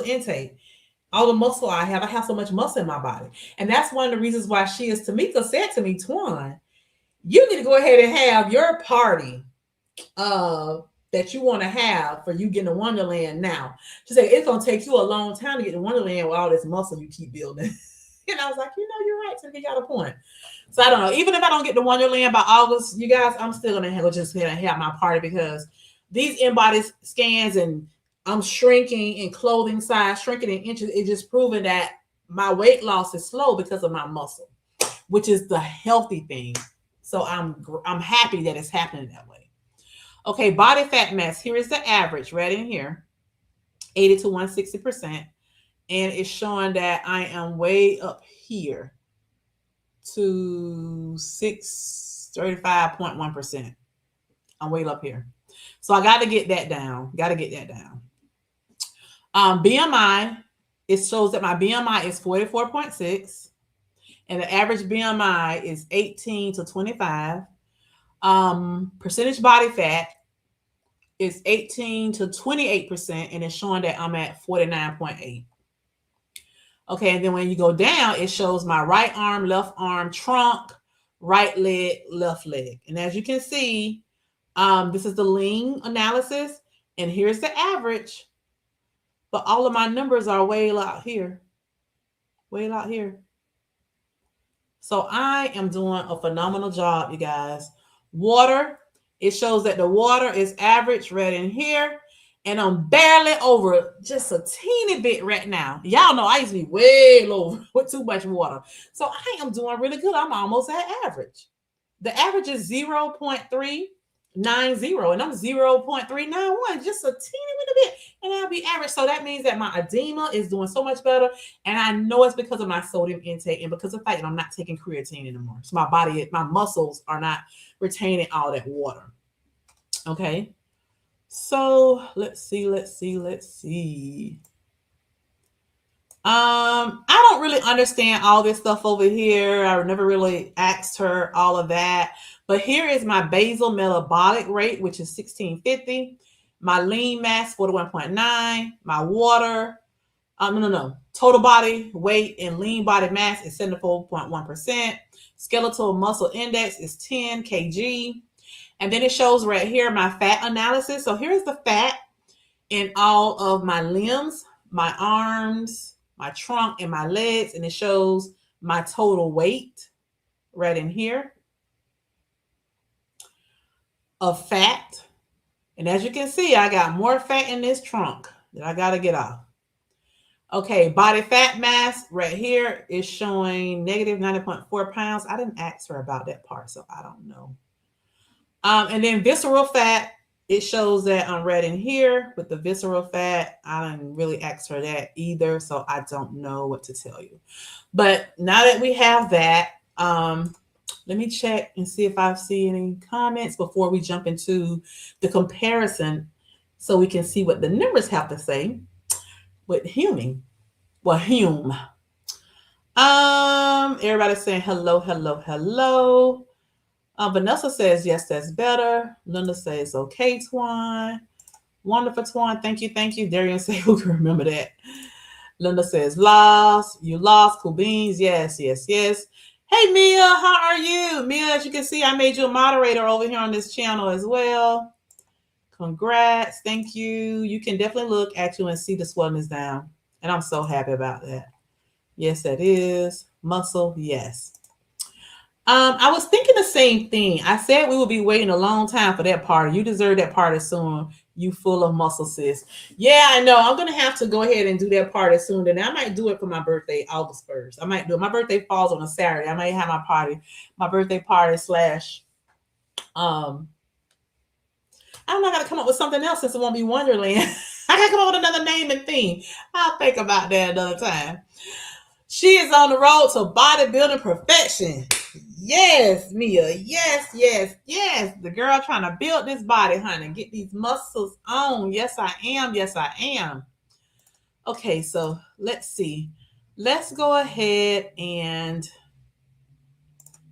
intake. All the muscle I have so much muscle in my body. And that's one of the reasons why Tamika said to me, Twan, you need to go ahead and have your party that you want to have for you getting to Wonderland now. She said, it's going to take you a long time to get to Wonderland with all this muscle you keep building. And I was like, you know, you're right. So you got a point. So I don't know. Even if I don't get to Wonderland by August, you guys, I'm still going to have my party because these Inbody scans and I'm shrinking in clothing size, shrinking in inches. It's just proving that my weight loss is slow because of my muscle, which is the healthy thing. So I'm happy that it's happening that way. Okay, body fat mass. Here is the average right in here, 80 to 160%. And it's showing that I am way up here to 35.1%. I'm way up here. So I got to get that down. BMI, it shows that my BMI is 44.6. And the average BMI is 18 to 25. Percentage body fat is 18 to 28%, and it's showing that I'm at 49.8. Okay, and then when you go down, it shows my right arm, left arm, trunk, right leg, left leg. And as you can see, this is the lean analysis, and here's the average. But all of my numbers are way out here. So I am doing a phenomenal job, you guys. Water, it shows that the water is average right in here. And I'm barely over just a teeny bit right now. Y'all know I used to be way low with too much water. So I am doing really good. I'm almost at average. The average is 0.390 and I'm 0.391, just a teeny little bit, and I'll be average. So that means that my edema is doing so much better, and I know it's because of my sodium intake and because of the fact that I'm not taking creatine anymore. So my muscles are not retaining all that water. Okay, so let's see. I don't really understand all this stuff over here. I never really asked her all of that. But here is my basal metabolic rate, which is 1650. My lean mass, 41.9. My water, no. Total body weight and lean body mass is 74.1%. Skeletal muscle index is 10 kg. And then it shows right here my fat analysis. So here's the fat in all of my limbs, my arms, my trunk, and my legs. And it shows my total weight right in here of fat. And as you can see, I got more fat in this trunk that I got to get off. Okay, body fat mass right here is showing negative 90.4 pounds. I didn't ask her about that part, so I don't know. And then visceral fat, it shows that I'm red in here with the visceral fat. I didn't really ask her that either, so I don't know what to tell you. But now that we have that, let me check and see if I see any comments before we jump into the comparison so we can see what the numbers have to say with HUME. Well, HUME. Everybody's saying hello, hello, hello. Vanessa says, yes, that's better. Linda says, okay, Twan. Wonderful, Twan. Thank you, thank you. Darian says, who can remember that? Linda says, lost. You lost. Cool beans. Yes, yes, yes. Hey, Mia, how are you? Mia, as you can see, I made you a moderator over here on this channel as well. Congrats. Thank you. You can definitely look at you and see the swelling is down. And I'm so happy about that. Yes, that is. Muscle, yes. I was thinking the same thing. I said we would be waiting a long time for that party. You deserve that party soon. You full of muscle, sis. Yeah, I know. I'm gonna have to go ahead and do that party soon. Then I might do it for my birthday, August 1st. I might do it. My birthday falls on a Saturday. I might have my birthday party slash. I don't know. I gotta come up with something else since it won't be Wonderland. I gotta come up with another name and theme. I'll think about that another time. She is on the road to bodybuilding perfection. Yes, Mia. Yes, yes, yes. The girl trying to build this body, honey. Get these muscles on. Yes, I am. Yes, I am. Okay, so let's see. Let's go ahead and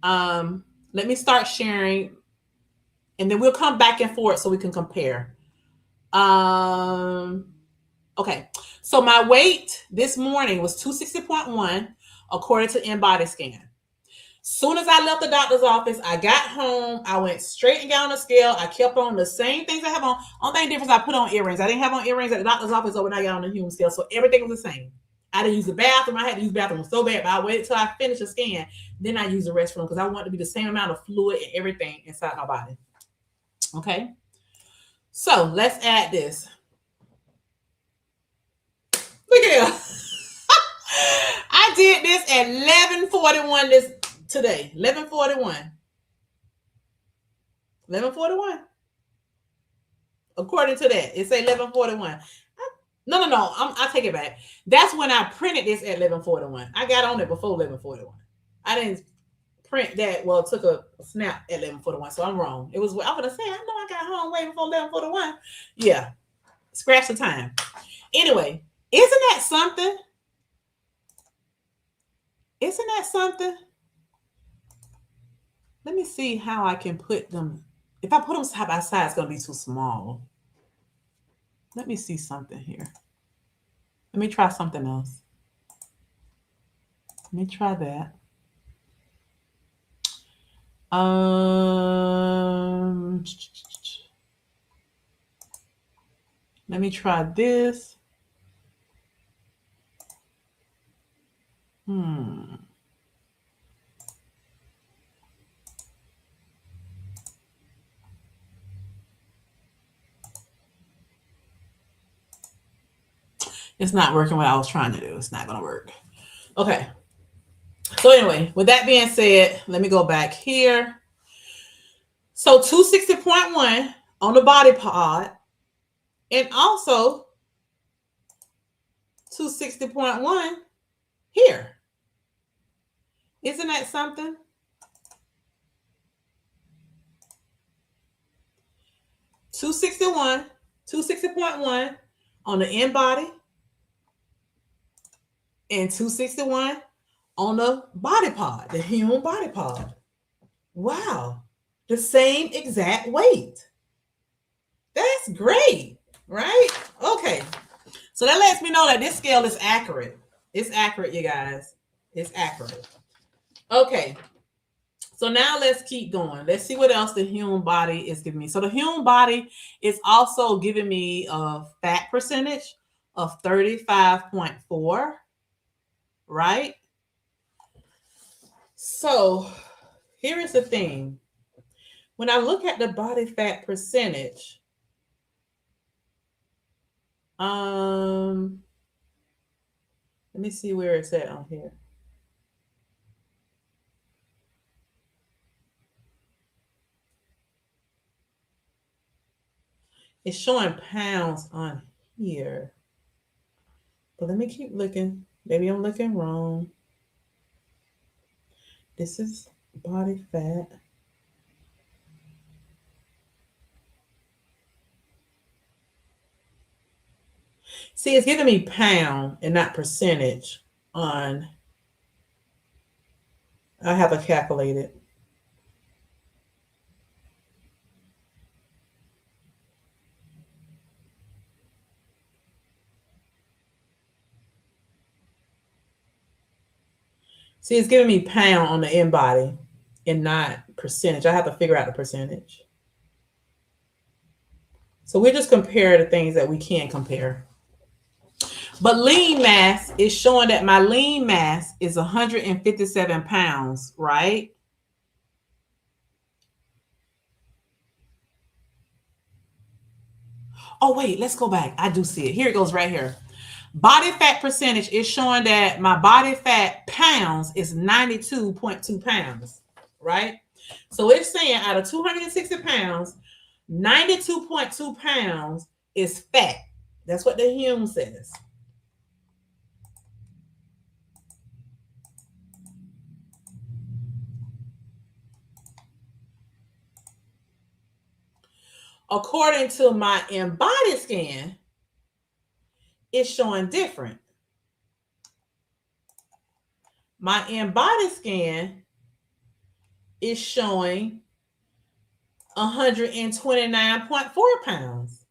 let me start sharing, and then we'll come back and forth so we can compare. Okay, so my weight this morning was 260.1 according to Inbody scan. Soon as I left the doctor's office, I got home. I went straight and got on the scale. I kept on the same things I have on. Only thing difference, I put on earrings. I didn't have on earrings at the doctor's office or when I got on the HUME scale, so everything was the same. I didn't use the bathroom. I had to use the bathroom so bad, but I waited till I finished the scan. Then I used the restroom because I wanted to be the same amount of fluid and everything inside my body. Okay, so let's add this. Look at it. I did this at 11:41 today. 11:41. 11:41. According to that, it say 11:41. No. I take it back. That's when I printed this at 11:41. I got on it before 11:41. I didn't print that. Well, took a snap at 11:41, so I'm wrong. It was. I'm gonna say I know I got home way before 11:41. Yeah, scratch the time. Anyway, isn't that something? Isn't that something? Let me see how I can put them. If I put them side by side, it's going to be too small. Let me see something here. Let me try something else. Let me try that. Let me try this. It's not working what I was trying to do. It's not going to work. Okay. So anyway, with that being said, let me go back here. So 260.1 on the body pod and also 260.1 here. Isn't that something? 260.1 on the Inbody and 261 on the body pod, the HUME body pod. Wow. The same exact weight. That's great, right? Okay. So that lets me know that this scale is accurate. It's accurate, you guys. It's accurate. Okay. So now let's keep going. Let's see what else the HUME body is giving me. So the HUME body is also giving me a fat percentage of 35.4, right? So here is the thing. When I look at the body fat percentage, let me see where it's at on here. It's showing pounds on here. But let me keep looking. Maybe I'm looking wrong. This is body fat. See, it's giving me pound and not percentage on. I have to calculate it. See, it's giving me pound on the Inbody and not percentage. I have to figure out the percentage. So we just compare the things that we can compare. But lean mass is showing that my lean mass is 157 pounds, right? Oh, wait, let's go back. I do see it. Here it goes right here. Body fat percentage is showing that my body fat pounds is 92.2 pounds, right? So it's saying out of 260 pounds, 92.2 pounds is fat. That's what the HUME says. According to my Inbody scan, it's showing different. My Inbody scan is showing 129.4 pounds.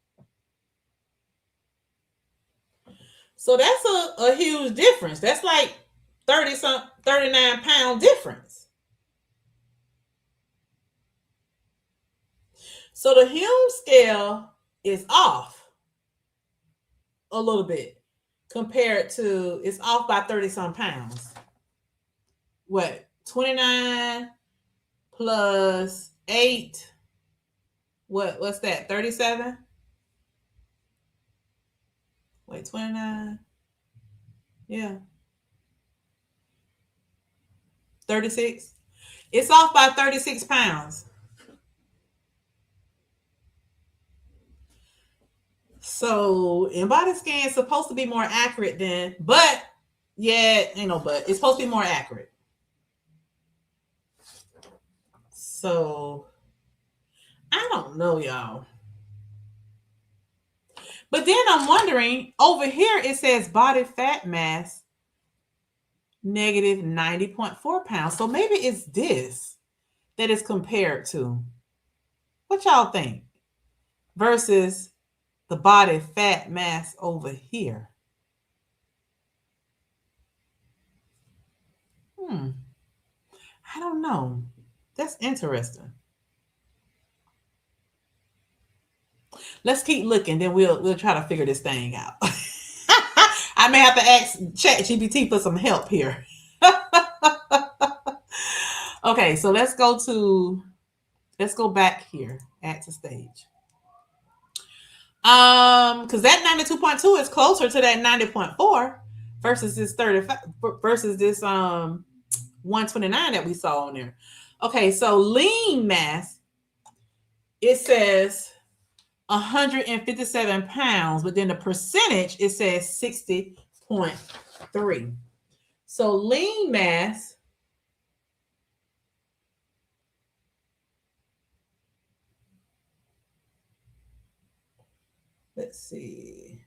So that's a huge difference. That's like 39-pound difference. So the HUME scale is off a little bit compared to, it's off by 30 some pounds. What? 29 plus 8. What's that? 37? Wait, 29. Yeah. 36. It's off by 36 pounds. So Inbody scan is supposed to be more accurate than, but yeah, ain't no but. It's supposed to be more accurate. So I don't know, y'all. But then I'm wondering, over here it says body fat mass negative 90.4 pounds. So maybe it's this that is compared to. What y'all think? Versus the body fat mass over here. I don't know. That's interesting. Let's keep looking, then we'll try to figure this thing out. I may have to ask ChatGPT for some help here. Okay, so let's go back here at the stage. Because that 92.2 is closer to that 90.4 versus this 35 versus this 129 that we saw on there. Okay, so lean mass, it says 157 pounds, but then the percentage, it says 60.3. So lean mass, let's see.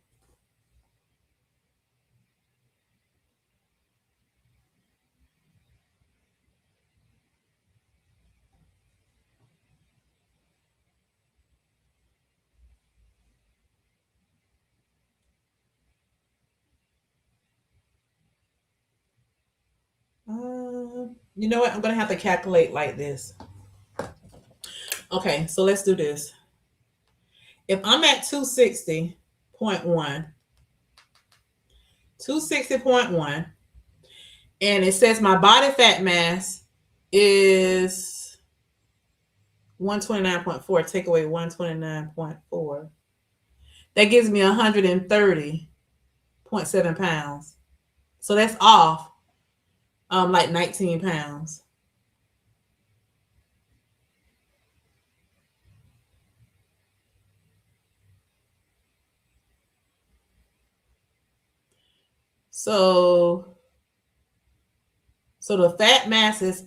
You know what? I'm going to have to calculate like this. Okay, so let's do this. If I'm at 260.1, 260.1, and it says my body fat mass is 129.4, take away 129.4. That gives me 130.7 pounds. So that's off like 19 pounds. So the fat mass is,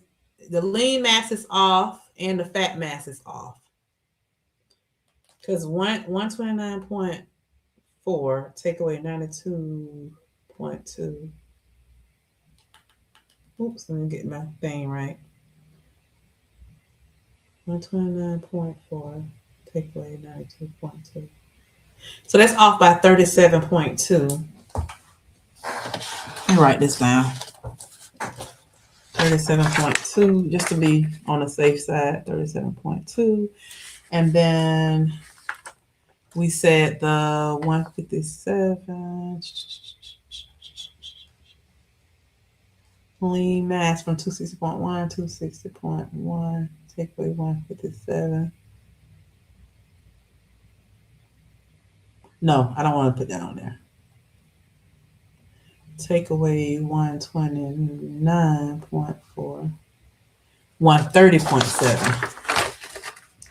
the lean mass is off and the fat mass is off. Because 129.4 take away 92.2. Oops, let me get my thing right. 129.4 take away 92.2. So that's off by 37.2. Let me write this down. 37.2, just to be on the safe side, 37.2. And then we said the 157 lean mass from 260.1, 260.1, take away 157. No, I don't want to put that on there. Take away 129.4, 130.7.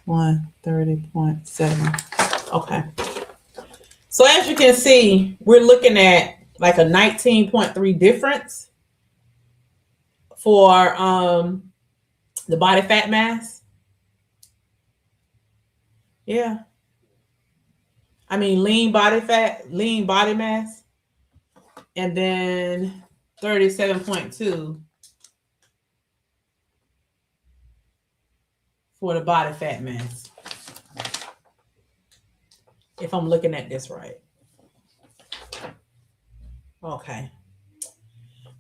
130.7. Okay. So as you can see, we're looking at like a 19.3 difference for the body fat mass. Yeah. I mean, lean body mass, and then 37.2 for the body fat mass. If I'm looking at this right. Okay.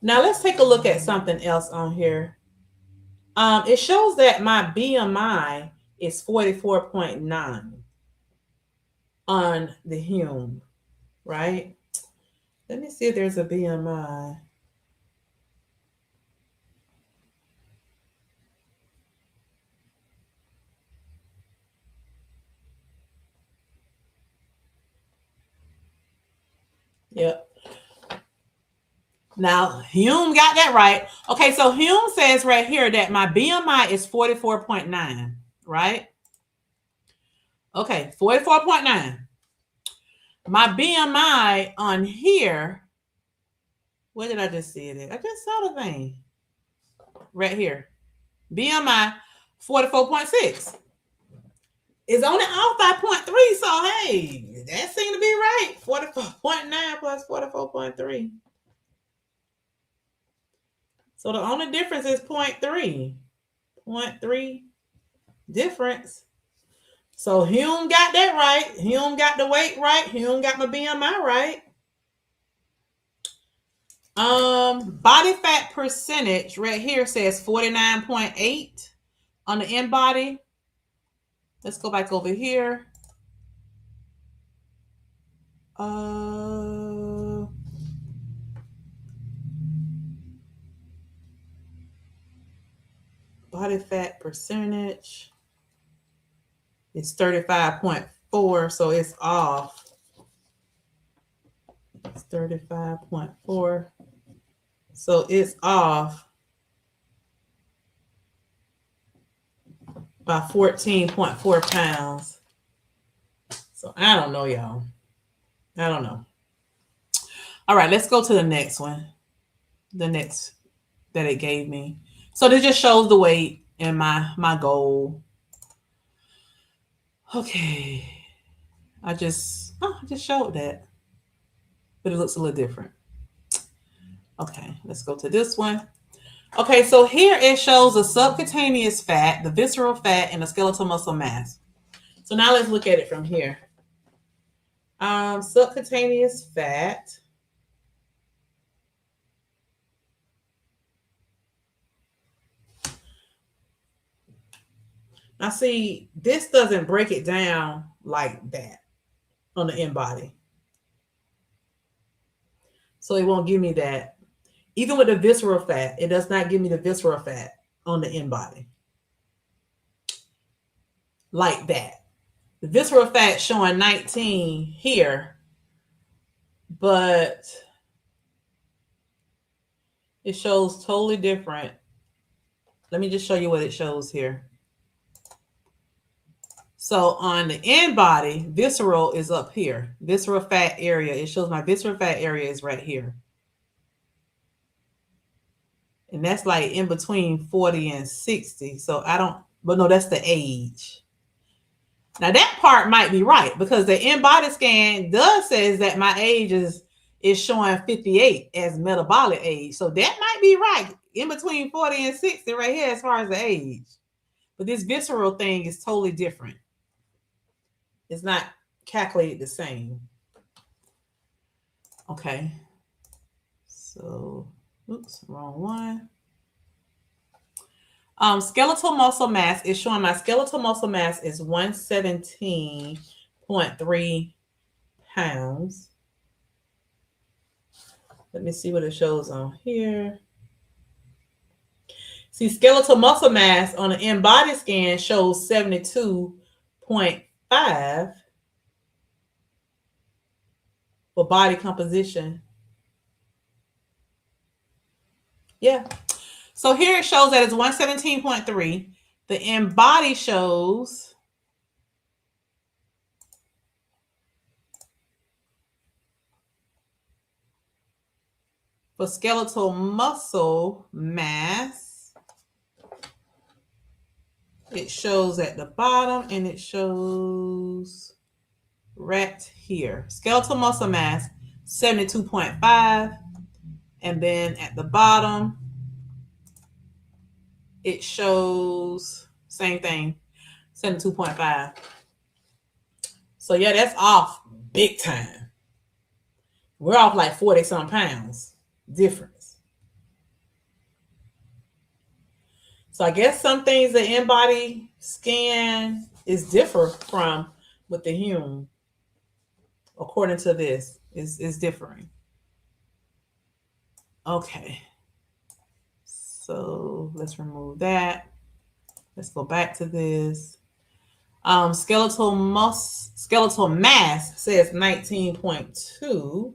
Now let's take a look at something else on here. It shows that my BMI is 44.9 on the HUME, right? Let me see if there's a BMI. Yep. Now, HUME got that right. Okay, so HUME says right here that my BMI is 44.9, right? Okay, 44.9. My BMI on here, where did I just see it at? I just saw the thing. Right here. BMI 44.6. It's only off by 0.3, so hey, that seemed to be right. 44.9 plus 44.3. So the only difference is 0.3. 0.3 difference. So HUME got that right. HUME got the weight right. HUME got my BMI right. Body fat percentage right here says 49.8 on the Inbody. Let's go back over here. Body fat percentage is 35.4, so it's off. It's 35.4, so it's off by 14.4 pounds. So I don't know, y'all. I don't know. All right, let's go to the next one. The next that it gave me. So this just shows the weight and my goal. Okay. I just showed that. But it looks a little different. Okay, let's go to this one. Okay, so here it shows the subcutaneous fat, the visceral fat, and the skeletal muscle mass. So now let's look at it from here. Subcutaneous fat. I see this doesn't break it down like that on the Inbody. So it won't give me that. Even with the visceral fat, it does not give me the visceral fat on the Inbody like that. The visceral fat showing 19 here, but it shows totally different. Let me just show you what it shows here. So on the Inbody, visceral is up here. Visceral fat area. It shows my visceral fat area is right here. And that's like in between 40 and 60. So I don't, but no, that's the age. Now that part might be right because the Inbody scan does says that my age is showing 58 as metabolic age. So that might be right in between 40 and 60 right here as far as the age. But this visceral thing is totally different. It's not calculated the same. Okay. So, oops, wrong one. Skeletal muscle mass is showing my skeletal muscle mass is 117.3 pounds. Let me see what it shows on here. See, skeletal muscle mass on an Inbody scan shows 72.5 for body composition. Yeah. So here it shows that it's 117.3. The Inbody shows for skeletal muscle mass, it shows at the bottom and it shows right here. Skeletal muscle mass, 72.5. And then at the bottom, it shows same thing, 72.5. So yeah, that's off big time. We're off like 40 some pounds difference. So I guess some things the Inbody scan is different from with the HUME. According to this, is differing. Okay. So let's remove that. Let's go back to this. Skeletal mass says 19.2.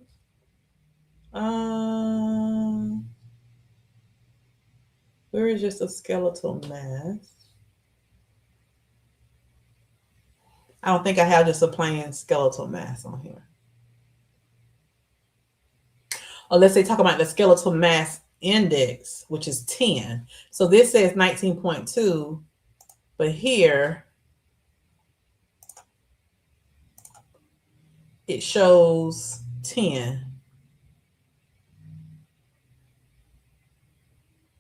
Where is just a skeletal mass? I don't think I have just a plain skeletal mass on here. Unless they talk about the skeletal mass index, which is 10. So this says 19.2, but here it shows 10.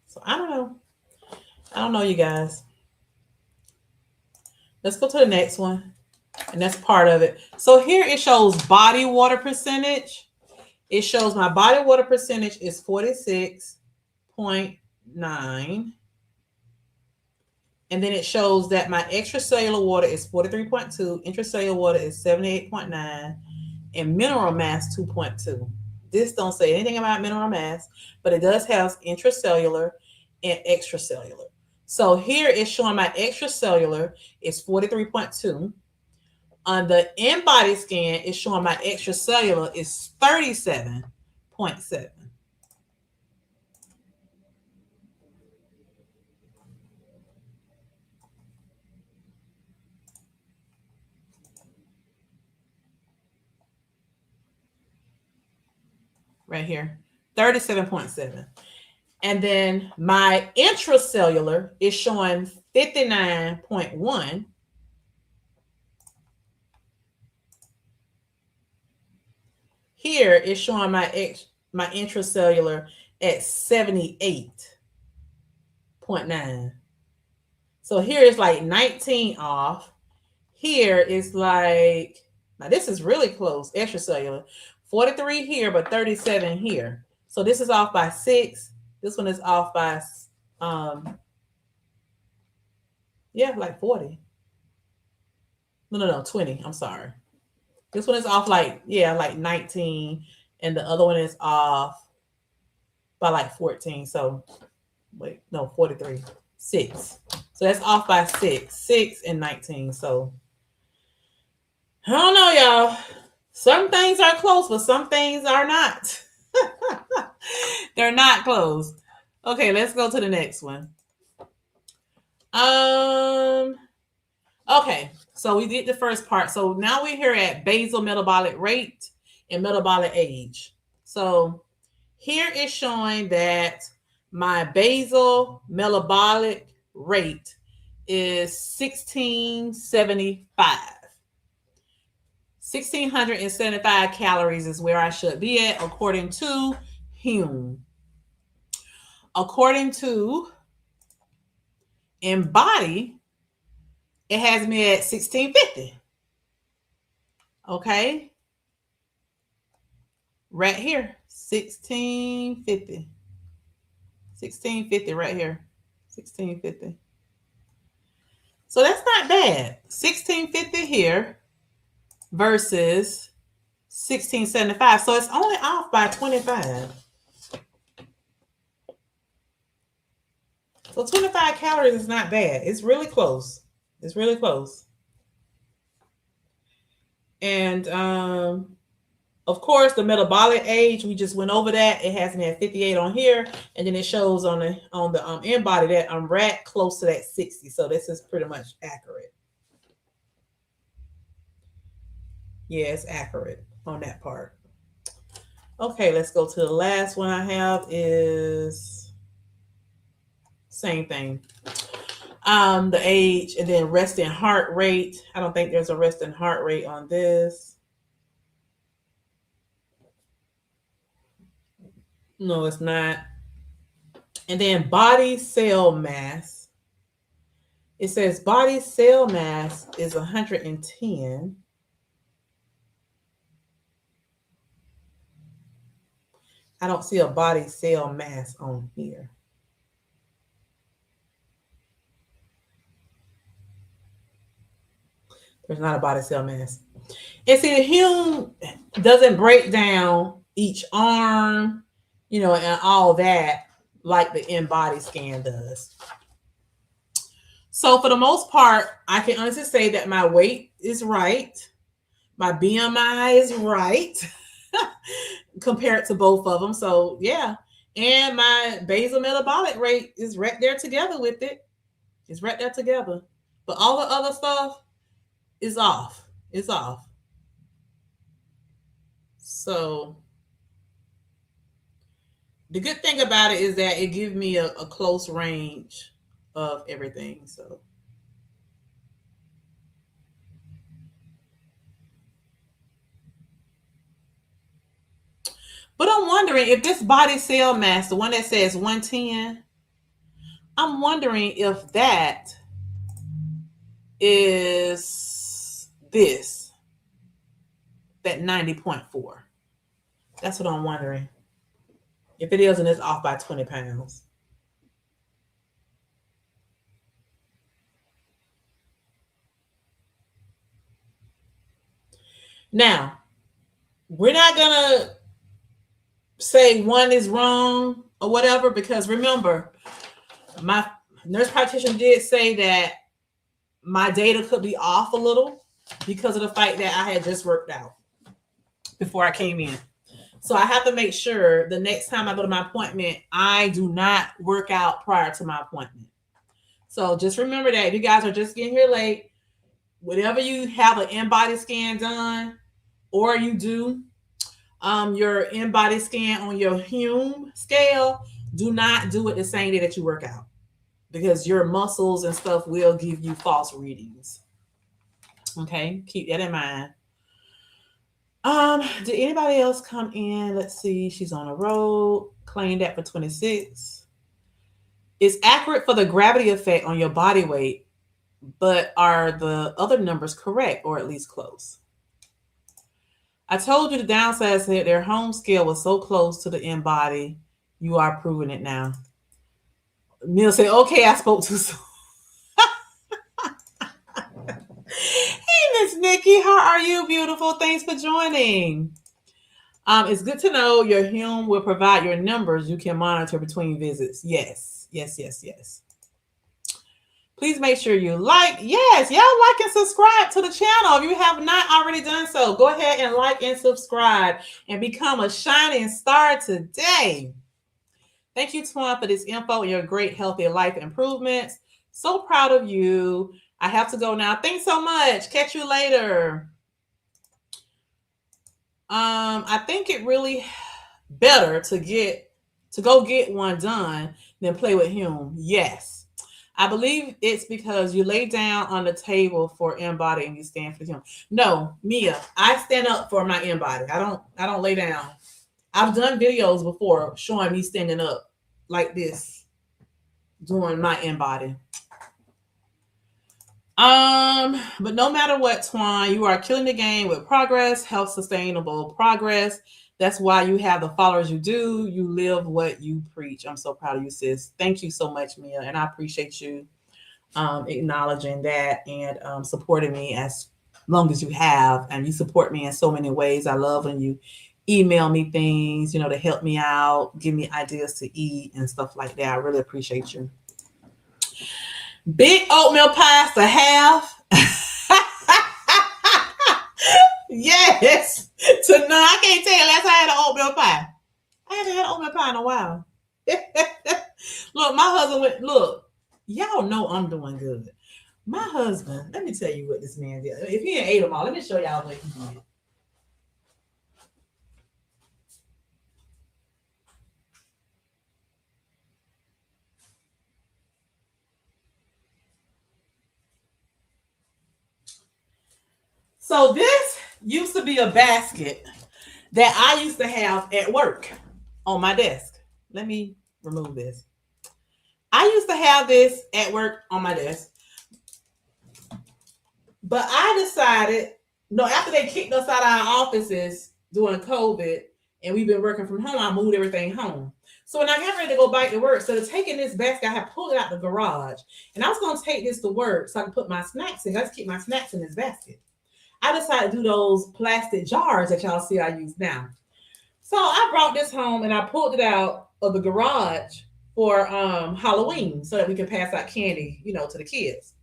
So I don't know. I don't know, you guys. Let's go to the next one. And that's part of it. So here it shows body water percentage. It shows my body water percentage is 46.9. And then it shows that my extracellular water is 43.2. Intracellular water is 78.9. And mineral mass 2.2. This don't say anything about mineral mass, but it does have intracellular and extracellular. So here it's showing my extracellular is 43.2. On the Inbody scan, it's showing my extracellular is 37.7. Right here, 37.7. And then my intracellular is showing 59.1. Here is showing my intracellular at 78.9. So here is like 19 off. Here is like, now this is really close, extracellular. 43 here, but 37 here. So this is off by 6. This one is off by Yeah, like 40. No, 20. I'm sorry. This one is off like, yeah, like 19. And the other one is off by like 14. So wait, no, 43. 6. So that's off by 6. 6 and 19. So I don't know, y'all. Some things are close, but some things are not. They're not close. Okay, let's go to the next one. Um, okay, so we did the first part. So now we're here at basal metabolic rate and metabolic age. So here is showing that my basal metabolic rate is 1675. 1675 calories is where I should be at according to HUME. According to Inbody, it has me at 1650. Okay. Right here. 1650. 1650 right here. 1650. So that's not bad. 1650 here versus 1675. So it's only off by 25. So 25 calories is not bad. It's really close. It's really close. And of course, the metabolic age, we just went over that. It has me at 58 on here, and then it shows on the Inbody that I'm right close to that 60. So this is pretty much accurate. Yeah, it's accurate on that part. Okay, let's go to the last one I have is same thing. The age and then resting heart rate. I don't think there's a resting heart rate on this. No, it's not. And then body cell mass. It says body cell mass is 110. I don't see a body cell mass on here. There's not a body cell mass. And see, the HUME doesn't break down each arm, and all that like the Inbody scan does. So for the most part, I can honestly say that my weight is right. My BMI is right compared to both of them. So yeah. And my basal metabolic rate is right there together with it. It's right there together. But all the other stuff is off. It's off. So the good thing about it is that it gives me a close range of everything. So but I'm wondering if this body cell mass, the one that says 110, I'm wondering if that is this, that 90.4. That's what I'm wondering. If it is, and it's off by 20 pounds. Now, we're not going to say one is wrong or whatever, because remember, my nurse practitioner did say that my data could be off a little because of the fact that I had just worked out before I came in. So I have to make sure the next time I go to my appointment, I do not work out prior to my appointment. So just remember that if you guys are just getting here late, whenever you have an Inbody scan done, or you do your Inbody scan on your HUME scale, do not do it the same day that you work out, because your muscles and stuff will give you false readings. Okay, keep that in mind. Did anybody else come in? Let's see. She's on the road. Claim that for 26. It's accurate for the gravity effect on your body weight, but are the other numbers correct, or at least close? I told you the downside said their home scale was so close to the Inbody. You are proving it now. Neil said, okay, I spoke too soon. Miss Nikki. How are you, beautiful? Thanks for joining. It's good to know your HUME will provide your numbers you can monitor between visits. Yes. Please make sure you like. Yes, y'all like and subscribe to the channel. If you have not already done so, go ahead and like and subscribe and become a shining star today. Thank you, Twan, for this info and your great healthy life improvements. So proud of you. I have to go now. Thanks so much. Catch you later. I think it really better to go get one done than play with HUME. Yes. I believe it's because you lay down on the table for Inbody and you stand for HUME. No, Mia, I stand up for my Inbody. I don't lay down. I've done videos before showing me standing up like this, doing my Inbody. But no matter what, Twan, you are killing the game with progress, health, sustainable progress. That's why you have the followers you do. You live what you preach. I'm so proud of you, sis. Thank you so much, Mia. And I appreciate you acknowledging that and supporting me as long as you have. And you support me in so many ways. I love when you email me things, to help me out, give me ideas to eat and stuff like that. I really appreciate you. Big oatmeal pies to have. Yes. To no, I can't tell you last time I had an oatmeal pie. I haven't had an oatmeal pie in a while. Look, my husband went, look, y'all know I'm doing good. My husband, let me tell you what this man did. If he ain't ate them all, let me show y'all what he did. So this used to be a basket that I used to have at work on my desk. Let me remove this. I used to have this at work on my desk. But I decided, after they kicked us out of our offices during COVID and we've been working from home, I moved everything home. So when I got ready to go back to work, so taking this basket, I had pulled it out the garage. And I was going to take this to work so I could put my snacks in. I just keep my snacks in this basket. I decided to do those plastic jars that y'all see I use now. So I brought this home and I pulled it out of the garage for Halloween so that we can pass out candy, to the kids.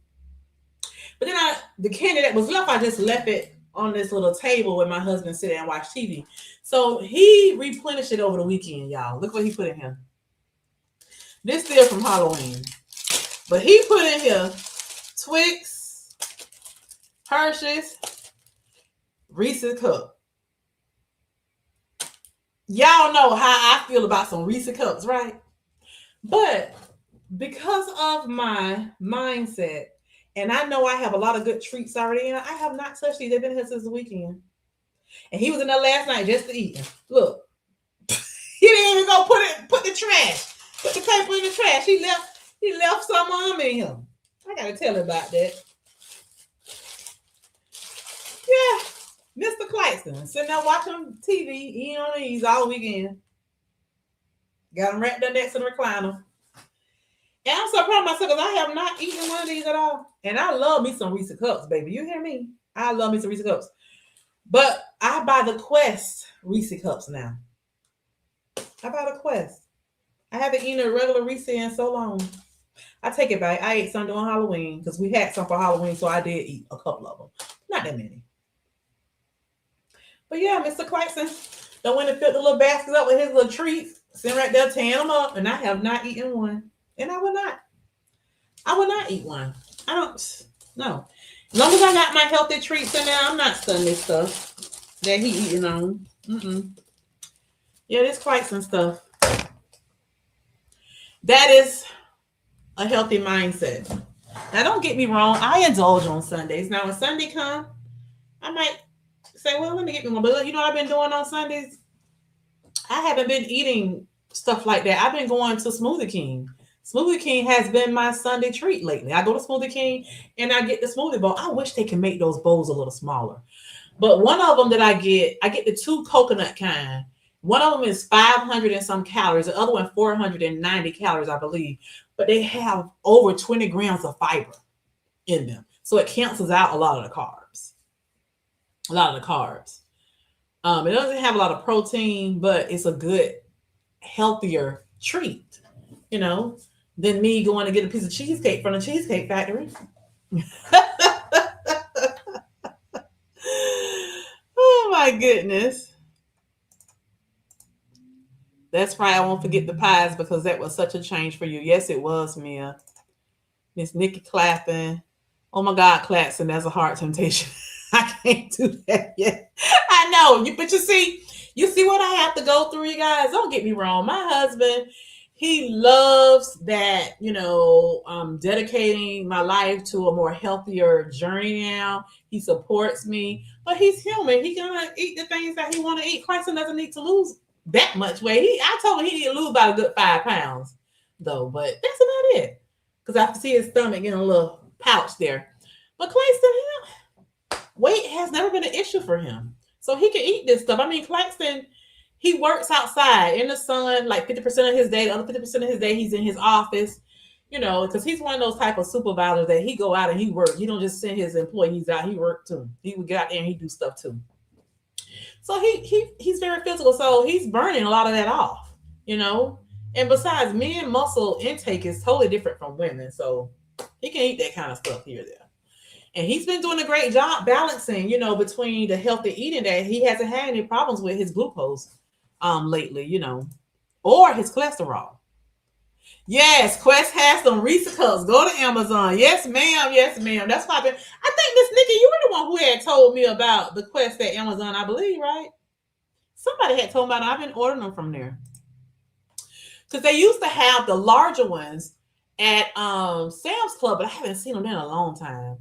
But then the candy that was left, I just left it on this little table where my husband sit there and watch TV. So he replenished it over the weekend, y'all. Look what he put in here. This still from Halloween. But he put in here Twix, Hershey's, Reese's Cup. Y'all know how I feel about some Reese's Cups, right? But because of my mindset, and I know I have a lot of good treats already, and I have not touched these. They've been here since the weekend. And he was in there last night just to eat them. Look. He didn't even go put the paper in the trash. He left some on me in him. I gotta tell him about that. Yeah. Mr. Claxton sitting there watching TV, eating on these all weekend. Got them wrapped up next to the recliner. And I'm so proud of myself because I have not eaten one of these at all. And I love me some Reese's Cups, baby. You hear me? I love me some Reese's Cups. But I buy the Quest Reese's Cups now. I buy the Quest. I haven't eaten a regular Reese's in so long. I take it back. I ate some during Halloween because we had some for Halloween, so I did eat a couple of them. Not that many. But yeah, Mr. Claxton done went and filled the little baskets up with his little treats, sitting right there tearing them up, and I have not eaten one. And I will not eat one. I don't know. As long as I got my healthy treats in there, I'm not stunning this stuff that he eating on. Yeah, this quite some stuff. That is a healthy mindset. Now, don't get me wrong. I indulge on Sundays. Now, when Sunday comes, I might say, well, let me get me one. But you know what I've been doing on Sundays? I haven't been eating stuff like that. I've been going to Smoothie King. Smoothie King has been my Sunday treat lately. I go to Smoothie King and I get the smoothie bowl. I wish they can make those bowls a little smaller. But one of them that I get the 2 coconut kind. One of them is 500 and some calories. The other one, 490 calories, I believe. But they have over 20 grams of fiber in them. So it cancels out a lot of the carbs. a lot of the carbs. It doesn't have a lot of protein, but it's a good, healthier treat, you know, than me going to get a piece of cheesecake from the Cheesecake Factory. Oh my goodness. That's right. I won't forget the pies because that was such a change for you. Yes, it was, Mia. Miss Nikki clapping. Oh my God, Claxton, that's a hard temptation. I can't do that yet. I know you, but you see what I have to go through, you guys. Don't get me wrong. My husband, he loves that, dedicating my life to a more healthier journey now. He supports me, but he's human. He gonna eat the things that he want to eat. Clarkson doesn't need to lose that much weight. I told him he need to lose about a good 5 pounds, though. But that's about it. Because I can see his stomach getting a little pouch there. But Claxton, weight has never been an issue for him. So he can eat this stuff. I mean, Claxton, he works outside in the sun like 50% of his day. The other 50% of his day, he's in his office, because he's one of those type of supervisors that he go out and he work. He don't just send his employees out. He work too. He would get out there and he do stuff too. So he's very physical. So he's burning a lot of that off, And besides, men muscle intake is totally different from women. So he can eat that kind of stuff here or there. And he's been doing a great job balancing, between the healthy eating that he hasn't had any problems with his glucose lately, or his cholesterol. Yes, Quest has some Reese cups. Go to Amazon. Yes, ma'am. Yes, ma'am. That's why I think Miss Nikki, you were the one who had told me about the Quest at Amazon, I believe, right? Somebody had told me about it. I've been ordering them from there. Because they used to have the larger ones at Sam's Club, but I haven't seen them in a long time.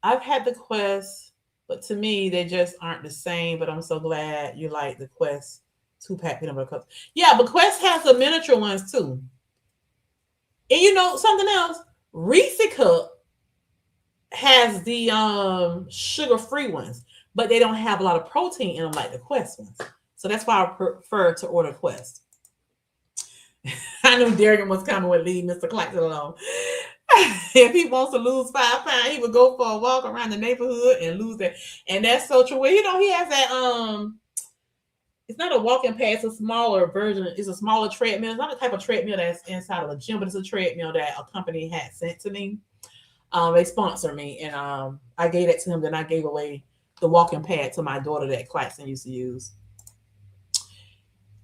I've had the Quest, but to me, they just aren't the same. But I'm so glad you like the Quest 2-pack peanut butter cups. Yeah, but Quest has the miniature ones too. And something else, Reese Cup has the sugar-free ones, but they don't have a lot of protein in them like the Quest ones. So that's why I prefer to order Quest. I knew Darian was coming with leave Mr. Claxton alone. If he wants to lose 5 pounds, he would go for a walk around the neighborhood and lose that. And that's so true. Well, he has that it's not a walking pad, it's a smaller version. It's a smaller treadmill. It's not the type of treadmill that's inside of a gym, but it's a treadmill that a company had sent to me. They sponsor me, and I gave it to him. Then I gave away the walking pad to my daughter that Claxton used to use.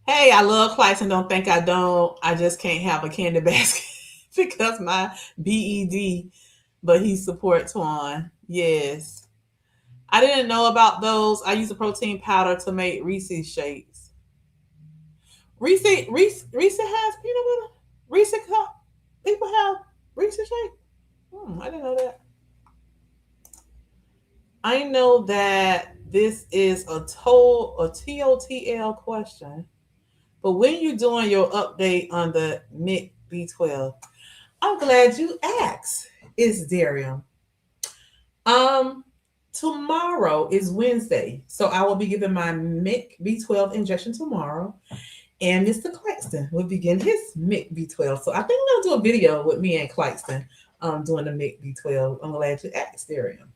Hey, I love Claxton. Don't think I don't. I just can't have a candy basket because my BED, but he supports one. Yes. I didn't know about those. I use a protein powder to make Reese's shakes. Reese has peanut butter. Reese cup. People have Reese's shake. I didn't know that. I know that this is a TOTL question, but when you're doing your update on the MIC B12, I'm glad you asked. It's Darian. Tomorrow is Wednesday, so I will be giving my MIC B12 injection tomorrow, and Mr. Claxton will begin his MIC B12. So I think I'm gonna do a video with me and Claxton doing the MIC B12. I'm glad you asked, Darian.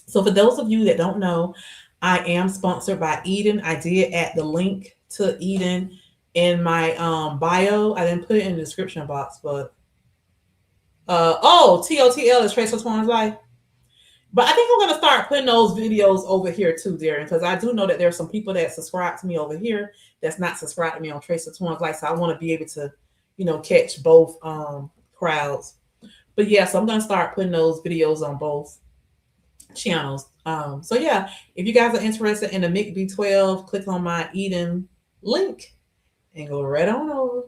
So for those of you that don't know, I am sponsored by Eden. I did add the link to Eden in my bio. I didn't put it in the description box, but TOTL is Trace Swan's Life. But I think I'm going to start putting those videos over here too, Darren, because I do know that there are some people that subscribe to me over here that's not subscribed to me on Trace Swan's Life. So I want to be able to, catch both crowds. But yeah, so I'm going to start putting those videos on both channels. So yeah, if you guys are interested in the MIC B12, click on my Eden link and go right on over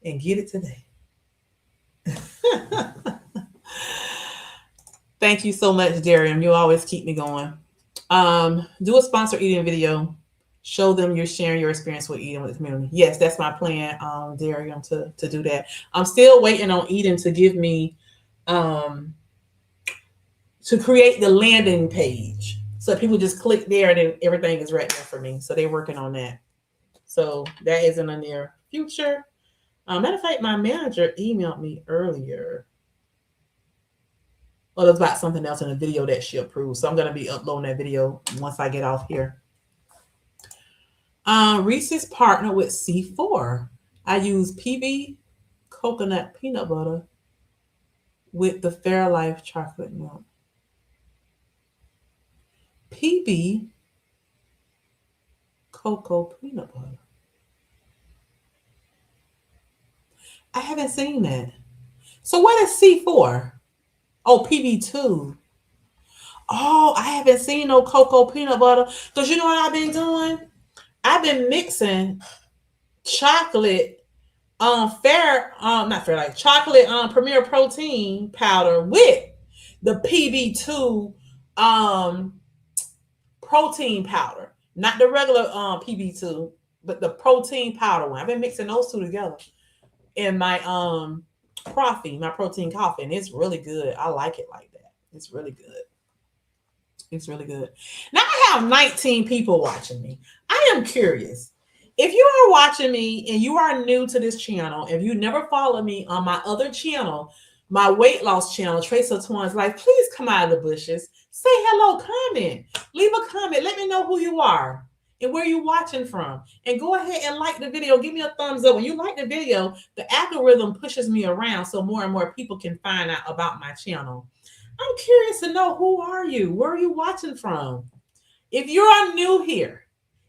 and get it today. Thank you so much, Darian. You always keep me going. Do a sponsor Eden video. Show them you're sharing your experience with Eden with the community. Yes, that's my plan, Darian, to do that. I'm still waiting on Eden to give me to create the landing page. So people just click there and then everything is right there for me. So they're working on that. So that is in the near future. Matter of fact, my manager emailed me earlier. Well, it's about something else in a video that she approved. So I'm going to be uploading that video once I get off here. Reese's partnered with C4. I use PB coconut peanut butter with the Fairlife chocolate milk. PB cocoa peanut butter. I haven't seen that. So what is C4? Oh, PB2. Oh, I haven't seen no cocoa peanut butter. Because you know what I've been doing? I've been mixing chocolate not fair like chocolate premier protein powder with the PB2 protein powder, not the regular PB2, but the protein powder one. I've been mixing those two together in my coffee, my protein coffee, and it's really good. I like it like that. It's really good. It's really good. Now I have 19 people watching me. I am curious. If you are watching me and you are new to this channel, if you never follow me on my other channel, my weight loss channel, Trace of Twins Life, please come out of the bushes. Say hello, comment. Leave a comment. Let me know who you are and where you're watching from. And go ahead and like the video. Give me a thumbs up. When you like the video, the algorithm pushes me around so more and more people can find out about my channel. I'm curious to know, who are you? Where are you watching from? If you're new here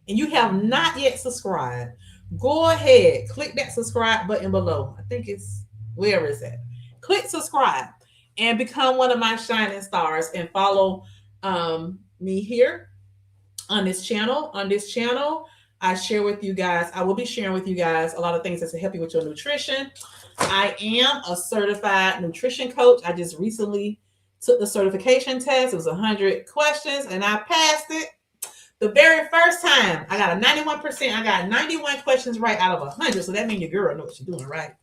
and you have not yet subscribed, go ahead, click that subscribe button below. I think it's, where is it? Click subscribe and become one of my shining stars and follow me here on this channel. On this channel, I share with you guys, I will be sharing with you guys a lot of things that's to help you with your nutrition. I am a certified nutrition coach. I just recently took the certification test. It was 100 questions and I passed it. The very first time, I got a 91%. I got 91 questions right out of 100. So that means your girl knows what she's doing, right?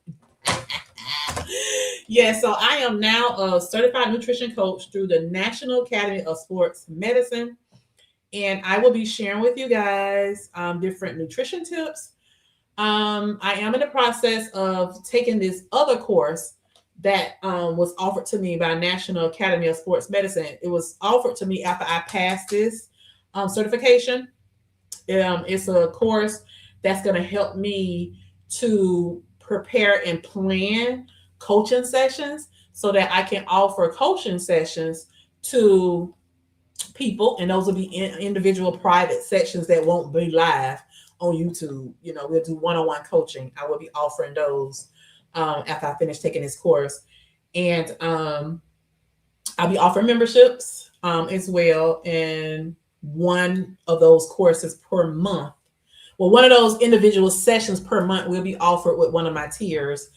Yeah, so I am now a certified nutrition coach through the National Academy of Sports Medicine. And I will be sharing with you guys different nutrition tips. I am in the process of taking this other course that was offered to me by National Academy of Sports Medicine. It was offered to me after I passed this certification. It's a course that's going to help me to prepare and plan coaching sessions so that I can offer coaching sessions to people, and those will be individual private sections that won't be live on YouTube. You know, we'll do one-on-one coaching. I will be offering those after I finish taking this course, and I'll be offering memberships as well, and one of those courses per month. Well, one of those individual sessions per month will be offered with one of my tiers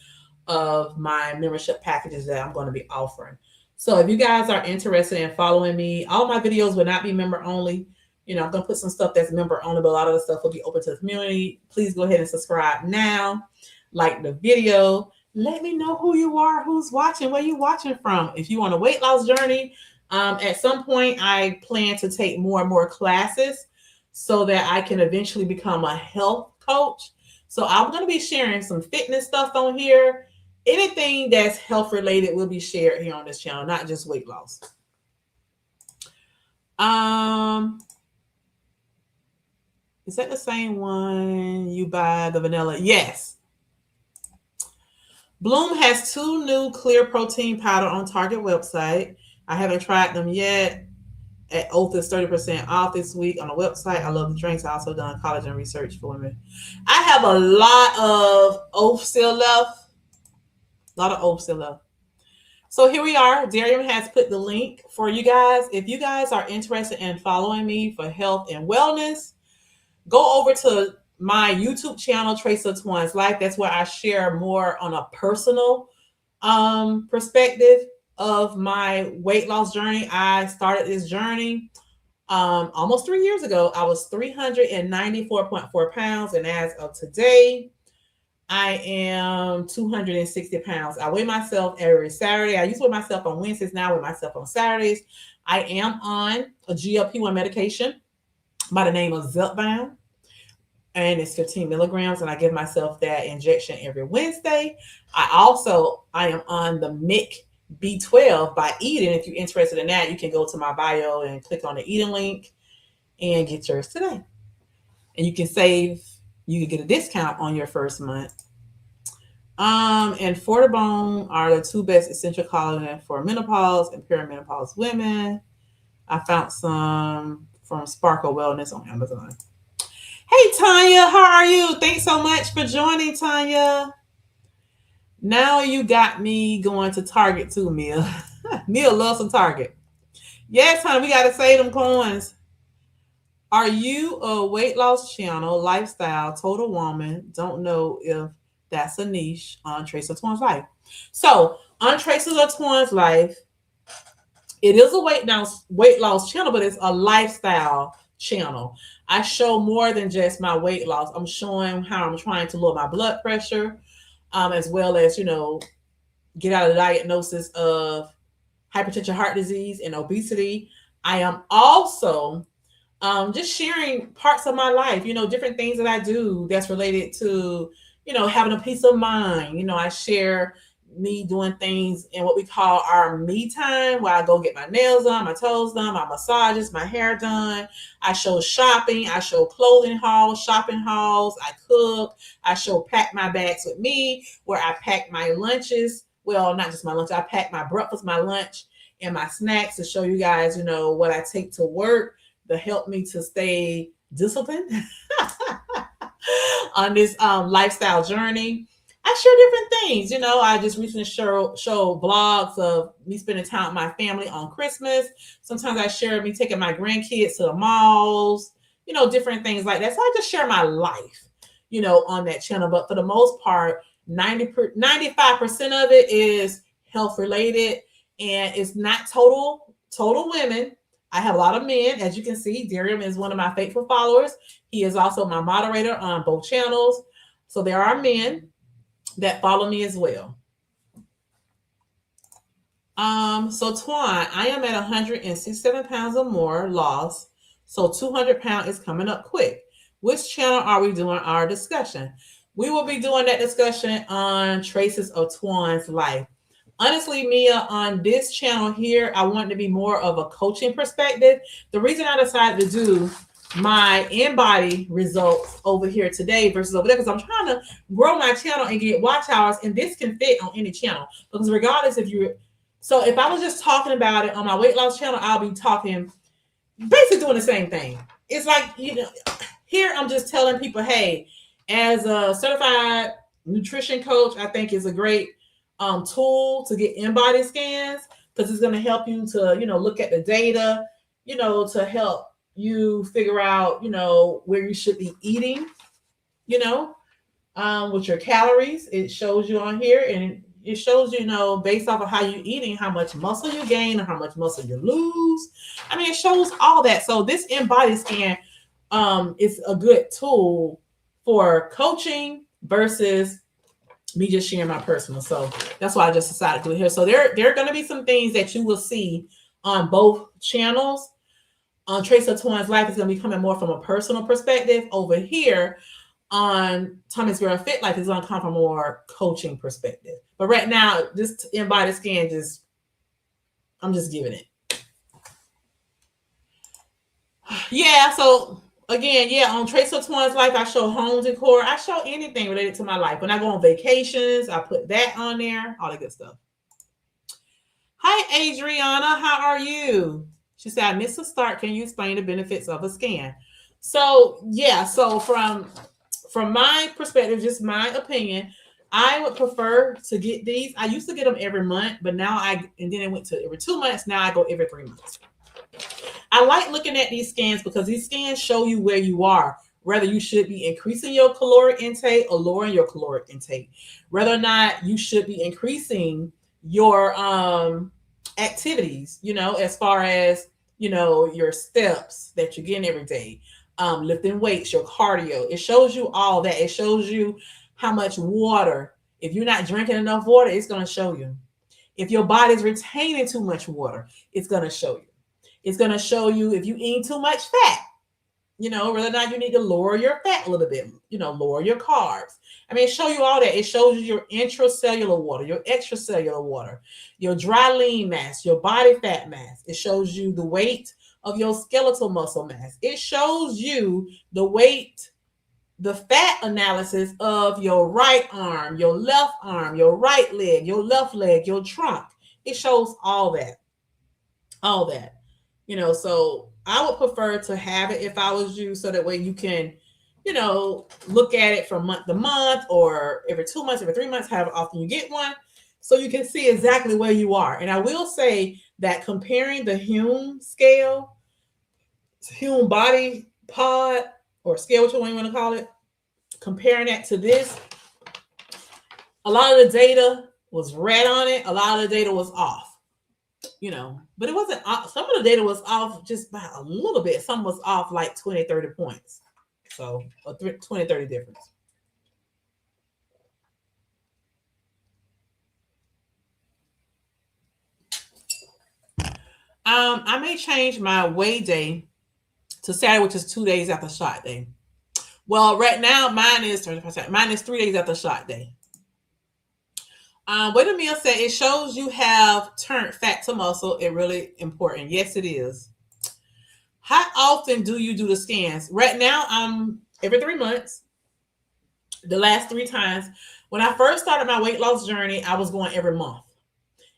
of my membership packages that I'm going to be offering. So if you guys are interested in following me, all my videos will not be member only. You know, I'm going to put some stuff that's member only, but a lot of the stuff will be open to the community. Please go ahead and subscribe now. Like the video. Let me know who you are, who's watching, where you watching from. If you want a weight loss journey, at some point I plan to take more and more classes so that I can eventually become a health coach. So I'm going to be sharing some fitness stuff on here. Anything that's health related will be shared here on this channel, not just weight loss. Is that the same one you buy, the vanilla? Yes. Bloom has 2 new clear protein powder on Target website. I haven't tried them yet. At Oath is 30% off this week on the website. I love the drinks. I also done collagen research for women. I have a lot of Oath still left. So here we are. Darian has put the link for you guys. If you guys are interested in following me for health and wellness, go over to my YouTube channel, Trace of Twins Life. That's where I share more on a personal perspective of my weight loss journey. I started this journey almost 3 years ago. I was 394.4 pounds, and as of today, I am 260 pounds. I weigh myself every Saturday. I used to weigh myself on Wednesdays. Now I weigh myself on Saturdays. I am on a GLP-1 medication by the name of Zepbound, and it's 15 milligrams, and I give myself that injection every Wednesday. I am on the MIC B12 by eating. If you're interested in that, you can go to my bio and click on the eating link and get yours today. And you can save, you can get a discount on your first month. And Fortibone are the two best essential collagen for menopause and perimenopause women. I found some from Sparkle Wellness on Amazon. Hey Tanya, how are you? Thanks so much for joining, Tanya. Now you got me going to Target too, Mia. Mia loves some Target. Yes, honey, we gotta save them coins. Are you a weight loss channel, lifestyle, total woman? Don't know if that's a niche on Trace of Twan's Life. So on Traces of Twan's Life, it is a weight loss channel, but it's a lifestyle channel. I show more than just my weight loss. I'm showing how I'm trying to lower my blood pressure, as well as, get out of the diagnosis of hypertension, heart disease, and obesity. I am also just sharing parts of my life, different things that I do that's related to, having a peace of mind. I share me doing things in what we call our me time, where I go get my nails done, my toes done, my massages, my hair done. I show shopping, I show clothing hauls, shopping hauls, I cook, I show pack my bags with me, where I pack my lunches. Well, not just my lunch, I pack my breakfast, my lunch, and my snacks to show you guys, what I take to work to help me to stay disciplined on this lifestyle journey. I share different things. I just recently show vlogs of me spending time with my family on Christmas. Sometimes I share me taking my grandkids to the malls, different things like that. So I just share my life, on that channel. But for the most part, 95% of it is health related, and it's not total women. I have a lot of men. As you can see, Darium is one of my faithful followers. He is also my moderator on both channels. So there are men that follow me as well. So Twan, I am at 167 pounds or more lost. So 200 pounds is coming up quick. Which channel are we doing our discussion? We will be doing that discussion on Traces of Twan's Life. Honestly, Mia, on this channel here, I want to be more of a coaching perspective. The reason I decided to do my Inbody results over here today versus over there, because I'm trying to grow my channel and get watch hours, and this can fit on any channel. Because regardless if I was just talking about it on my weight loss channel, I'll be talking, basically doing the same thing. It's like, here I'm just telling people, hey, as a certified nutrition coach, I think is a great tool to get Inbody scans, because it's going to help you to, look at the data, to help you figure out, where you should be eating, with your calories. It shows you on here, and it shows you, based off of how you're eating, how much muscle you gain and how much muscle you lose. I mean, it shows all that. So this Inbody scan is a good tool for coaching versus me just sharing my personal. So that's why I just decided to do it here. So there are going to be some things that you will see on both channels. On Trace of Twan's Life is going to be coming more from a personal perspective. Over here on Thomas Girl Fit Life is going to come from a more coaching perspective. But right now, this Inbody scan, I'm just giving it. Yeah, so again, on Trace of Twan's Life, I show home decor. I show anything related to my life. When I go on vacations, I put that on there, all that good stuff. Hi, Adriana. How are you? She said, I missed the start. Can you explain the benefits of a scan? So, so from my perspective, just my opinion, I would prefer to get these. I used to get them every month, but now and then it went to every 2 months. Now I go every 3 months. I like looking at these scans because these scans show you where you are, whether you should be increasing your caloric intake or lowering your caloric intake, whether or not you should be increasing your activities, as far as, your steps that you're getting every day, lifting weights, your cardio. It shows you all that. It shows you how much water. If you're not drinking enough water, it's going to show you. If your body's retaining too much water, it's going to show you. It's going to show you if you eat too much fat. whether or not you need to lower your fat a little bit, lower your carbs. I mean, it show you all that. It shows you your intracellular water, your extracellular water, your dry lean mass, your body fat mass. It shows you the weight of your skeletal muscle mass. It shows you the weight, the fat analysis of your right arm, your left arm, your right leg, your left leg, your trunk. It shows all that. All that. So I would prefer to have it if I was you, so that way you can, look at it from month to month, or every 2 months, every 3 months, however often you get one, so you can see exactly where you are. And I will say that comparing the HUME scale, HUME body pod or scale, whichever one you want to call it, comparing that to this, a lot of the data was red on it. A lot of the data was off. But it wasn't off. Some of the data was off just by a little bit. Some was off like 20, 30 points. So a 20, 30 difference. I may change my weigh day to Saturday, which is 2 days after shot day. Well, right now mine is 30%. Mine is 3 days after shot day. What Emil said, it shows you have turned fat to muscle. It really important. Yes, it is. How often do you do the scans? Right now, I'm every 3 months. The last 3 times. When I first started my weight loss journey, I was going every month.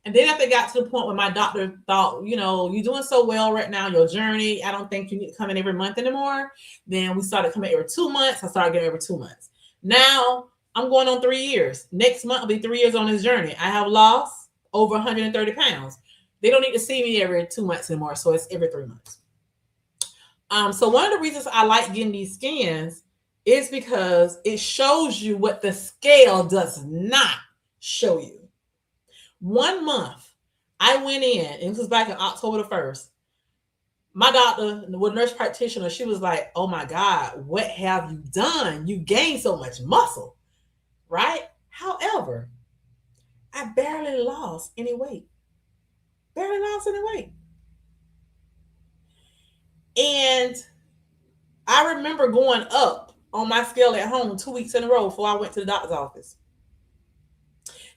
And then after it got to the point where my doctor thought, you're doing so well right now, your journey, I don't think you need to come in every month anymore. Then we started coming every 2 months. I started getting every 2 months. Now I'm going on 3 years. Next month will be 3 years on this journey. I have lost over 130 pounds. They don't need to see me every 2 months anymore. So it's every 3 months. So one of the reasons I like getting these scans is because it shows you what the scale does not show you. 1 month, I went in, and this was back in October the 1st. My doctor, the nurse practitioner, she was like, oh my God, what have you done? You gained so much muscle, right? However, I barely lost any weight. Barely lost any weight. And I remember going up on my scale at home 2 weeks in a row before I went to the doctor's office.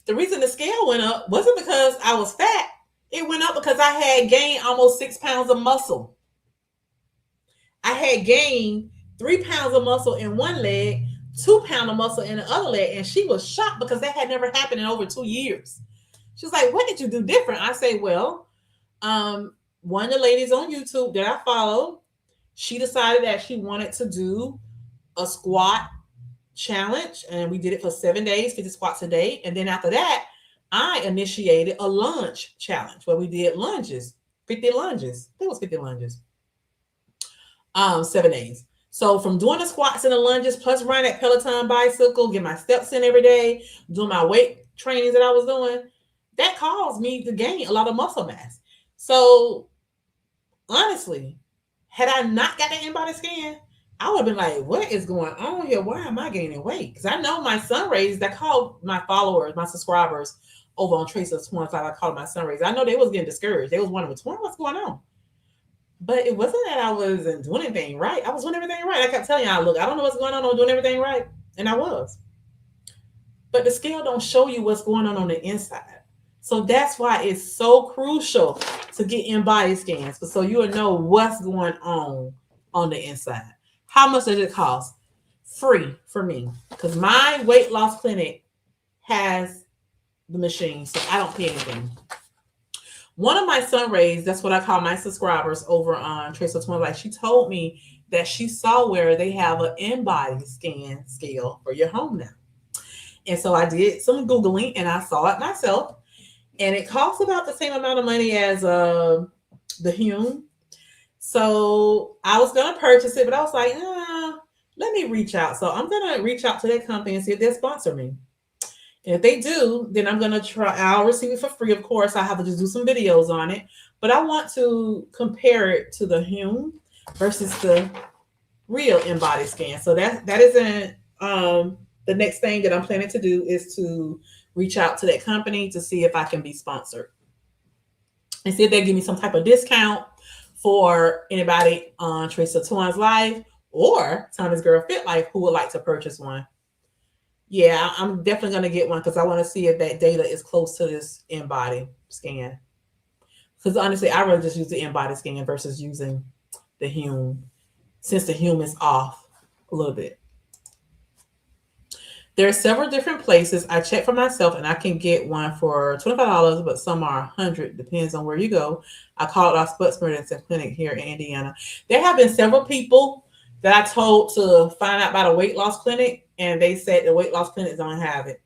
The reason the scale went up wasn't because I was fat. It went up because I had gained almost 6 pounds of muscle. I had gained 3 pounds of muscle in one leg, 2 pounds of muscle in the other leg. And she was shocked because that had never happened in over 2 years. She was like, what did you do different? I say, well, one of the ladies on YouTube that I follow, she decided that she wanted to do a squat challenge, and we did it for 7 days, 50 squats a day. And then after that, I initiated a lunge challenge where we did lunges, 50 lunges. I think it was 50 lunges. 7 days. So from doing the squats and the lunges, plus running that Peloton bicycle, get my steps in every day, doing my weight trainings that I was doing, that caused me to gain a lot of muscle mass. So honestly, had I not got the Inbody scan, I would have been like, what is going on here? Why am I gaining weight? Because I know my sun rays, that called my followers, my subscribers over on Tracer's 25, I called my sun rays. I know they was getting discouraged. They was wondering, what's going on? But it wasn't that I wasn't doing anything right. I was doing everything right. I kept telling y'all, look, I don't know what's going on. I'm doing everything right. And I was. But the scale don't show you what's going on the inside. So that's why it's so crucial to get Inbody scans, so you'll know what's going on the inside. How much does it cost? Free for me, because my weight loss clinic has the machine, so I don't pay anything. One of my sun rays, that's what I call my subscribers over on Tracer 25, she told me that she saw where they have an Inbody scan scale for your home now. And so I did some Googling and I saw it myself. And it costs about the same amount of money as the HUME. So I was going to purchase it, but I was like, let me reach out. So I'm going to reach out to that company and see if they'll sponsor me. And if they do, then I'm going to try. I'll receive it for free, of course. I have to just do some videos on it. But I want to compare it to the HUME versus the real Inbody scan. So that isn't the next thing that I'm planning to do is to reach out to that company to see if I can be sponsored and see if they give me some type of discount for anybody on Trace of Twan's Life or Tommy's Girl Fit Life who would like to purchase one. Yeah, I'm definitely going to get one because I want to see if that data is close to this Inbody scan. Because honestly, I rather just use the Inbody scan versus using the HUME, since the HUME is off a little bit. There are several different places. I checked for myself and I can get one for $25, but some are $100. Depends on where you go. I called our Sports Medicine Clinic here in Indiana. There have been several people that I told to find out about a weight loss clinic, and they said the weight loss clinics don't have it.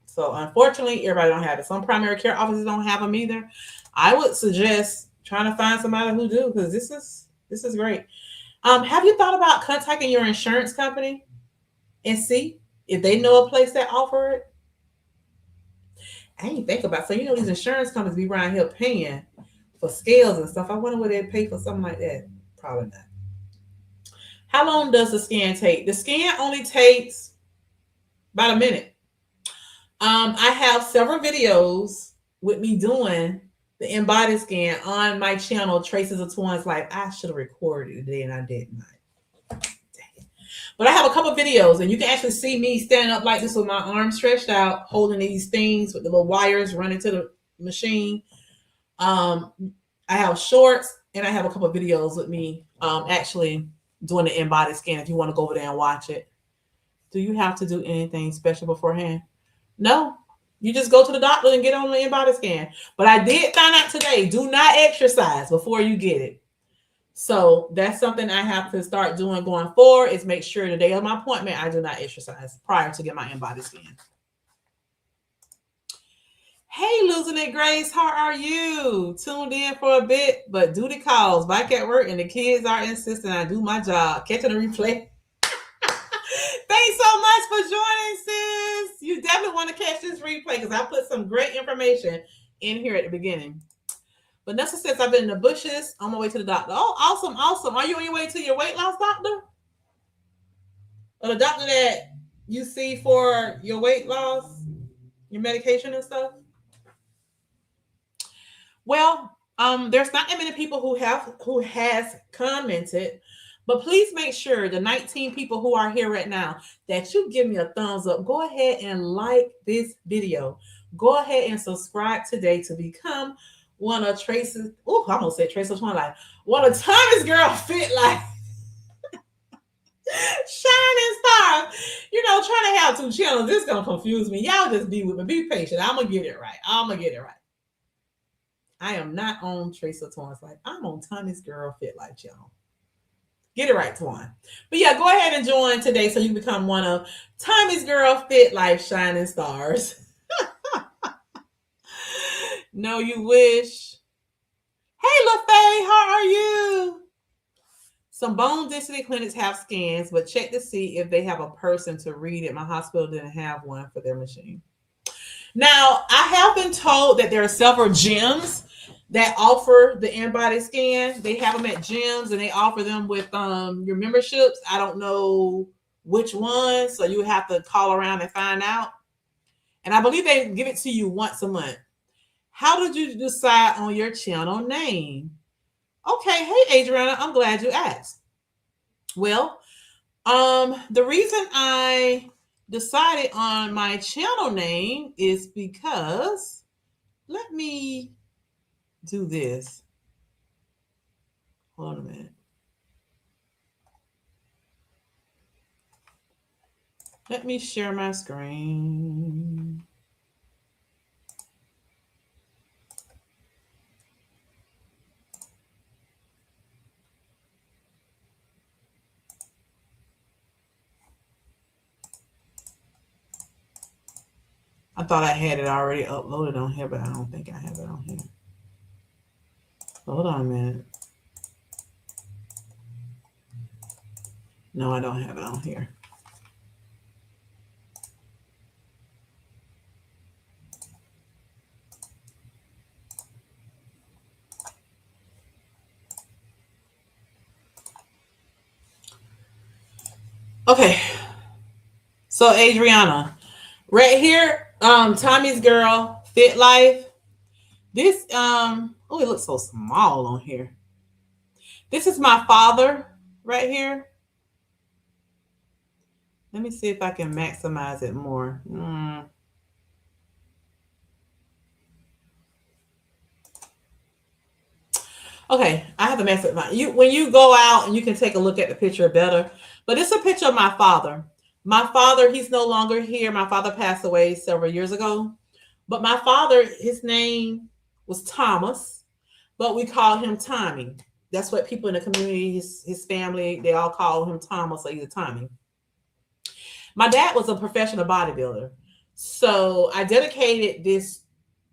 So unfortunately, everybody don't have it. Some primary care offices don't have them either. I would suggest trying to find somebody who do, because this is great. Have you thought about contacting your insurance company and see if they know a place that offer it? I ain't think about it. So these insurance companies be around here paying for scales and stuff. I wonder would they pay for something like that? Probably not. How long does the scan take? The scan only takes about a minute. I have several videos with me doing the Inbody scan on my channel, Traces of Twan's Life. I should have recorded it today and I did not. But I have a couple videos, and you can actually see me standing up like this with my arms stretched out, holding these things with the little wires running to the machine. I have shorts, and I have a couple of videos with me actually doing the Inbody scan if you want to go over there and watch it. Do you have to do anything special beforehand? No. You just go to the doctor and get on the Inbody scan. But I did find out today, do not exercise before you get it. So that's something I have to start doing going forward, is make sure the day of my appointment, I do not exercise prior to get my Inbody scan. Hey, Losing It Grace, how are you? Tuned in for a bit, but duty calls. Back at work and the kids are insisting I do my job. Catching the replay. Thanks so much for joining, sis. You definitely want to catch this replay because I put some great information in here at the beginning. Vanessa says, I've been in the bushes on my way to the doctor. Oh, awesome, awesome. Are you on your way to your weight loss doctor? Or the doctor that you see for your weight loss, your medication and stuff? Well, there's not that many people who has commented, but please make sure the 19 people who are here right now that you give me a thumbs up. Go ahead and like this video. Go ahead and subscribe today to become one of Trace's, I almost said Trace's One Life, one of Tommy's Girl Fit Life shining stars. Trying to have two channels, this gonna confuse me. Y'all just be with me. Be patient. I'm gonna get it right. I am not on Trace of Twan's Life. I'm on Tommy's Girl Fit Life channel. Get it right, Twan. But yeah, go ahead and join today so you can become one of Tommy's Girl Fit Life shining stars. No, you wish. Hey, LaFay, how are you? Some bone density clinics have scans, but check to see if they have a person to read it. My hospital didn't have one for their machine. Now, I have been told that there are several gyms that offer the Inbody scan. They have them at gyms and they offer them with your memberships. I don't know which ones, so you have to call around and find out. And I believe they give it to you once a month. How did you decide on your channel name? Okay, hey Adriana, I'm glad you asked. Well, the reason I decided on my channel name is because, let me do this. Hold on a minute. Let me share my screen. I thought I had it already uploaded on here, but I don't think I have it on here. Hold on a minute. No, I don't have it on here. Okay. So Adriana, right here, Tommy's Girl Fit Life. This it looks so small on here. This is my father right here. Let me see if I can maximize it more. Okay, I have a message. You when you go out and you can take a look at the picture better. But it's a picture of my father. My father, he's no longer here. My father passed away several years ago. But my father, his name was Thomas, but we call him Tommy. That's what people in the community, his family, they all call him Thomas or either Tommy. My dad was a professional bodybuilder. So I dedicated this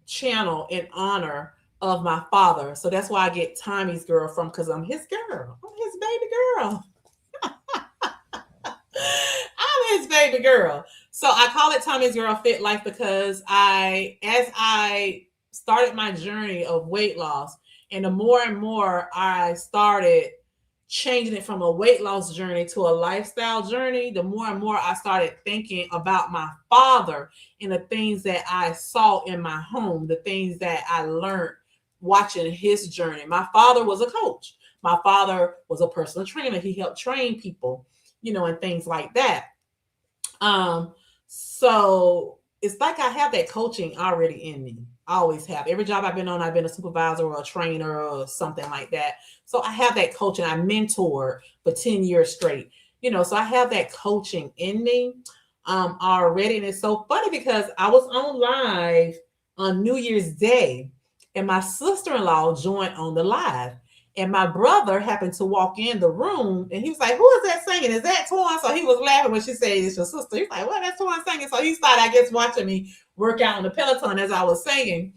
channel in honor of my father. So that's why I get Tommy's girl from, because I'm his girl. I'm his baby girl. I'm his baby girl. So I call it Tommy's Girl Fit Life because as I started my journey of weight loss, and the more and more I started changing it from a weight loss journey to a lifestyle journey, the more and more I started thinking about my father and the things that I saw in my home, the things that I learned watching his journey. My father was a coach. My father was a personal trainer. He helped train people, and things like that. So it's like I have that coaching already in me. I always have. Every job I've been on, I've been a supervisor or a trainer or something like that. So I have that coaching. I mentored for 10 years straight. So I have that coaching in me already. And it's so funny because I was on live on New Year's Day and my sister-in-law joined on the live. And my brother happened to walk in the room and he was like, "Who is that singing? Is that Twan?" So he was laughing when she said, "It's your sister." He's like, "What? That's Twan singing." So he started, I guess, watching me work out on the Peloton as I was singing.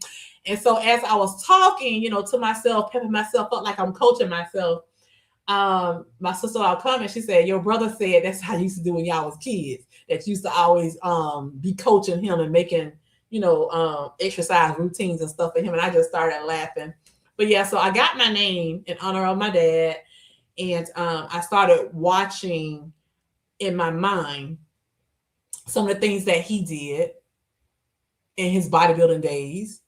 And so as I was talking, to myself, pepping myself up like I'm coaching myself, my sister-in-law come and she said, "Your brother said that's how you used to do when y'all was kids. That you used to always be coaching him and making, exercise routines and stuff for him." And I just started laughing. But yeah, so I got my name in honor of my dad, and I started watching in my mind some of the things that he did in his bodybuilding days.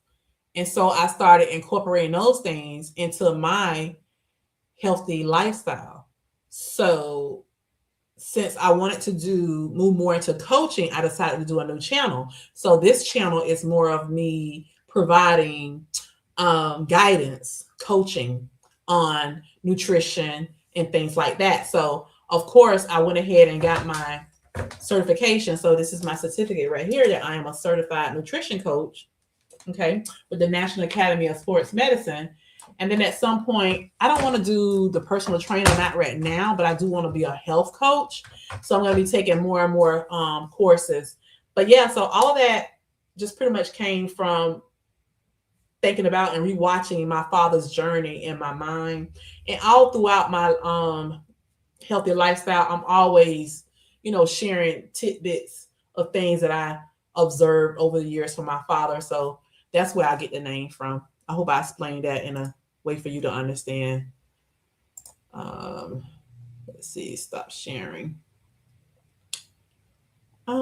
And so I started incorporating those things into my healthy lifestyle. So since I wanted to move more into coaching, I decided to do a new channel. So this channel is more of me providing guidance, coaching on nutrition and things like that. So of course I went ahead and got my certification. So this is my certificate right here that I am a certified nutrition coach, okay, with the National Academy of Sports Medicine. And then at some point, I don't want to do the personal trainer, not right now, but I do want to be a health coach. So I'm going to be taking more and more courses. But yeah, so all of that just pretty much came from thinking about and rewatching my father's journey in my mind. And all throughout my healthy lifestyle, I'm always, sharing tidbits of things that I observed over the years from my father. So that's where I get the name from. I hope I explained that in a way for you to understand. Let's see, stop sharing. Hey,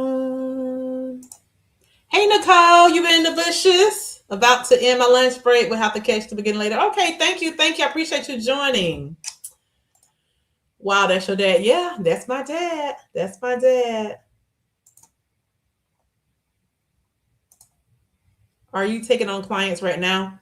Nicole, you been in the bushes? About to end my lunch break. We'll have to catch the beginning later. Okay, thank you. I appreciate you joining. Wow, that's your dad. Yeah, that's my dad. Are you taking on clients right now?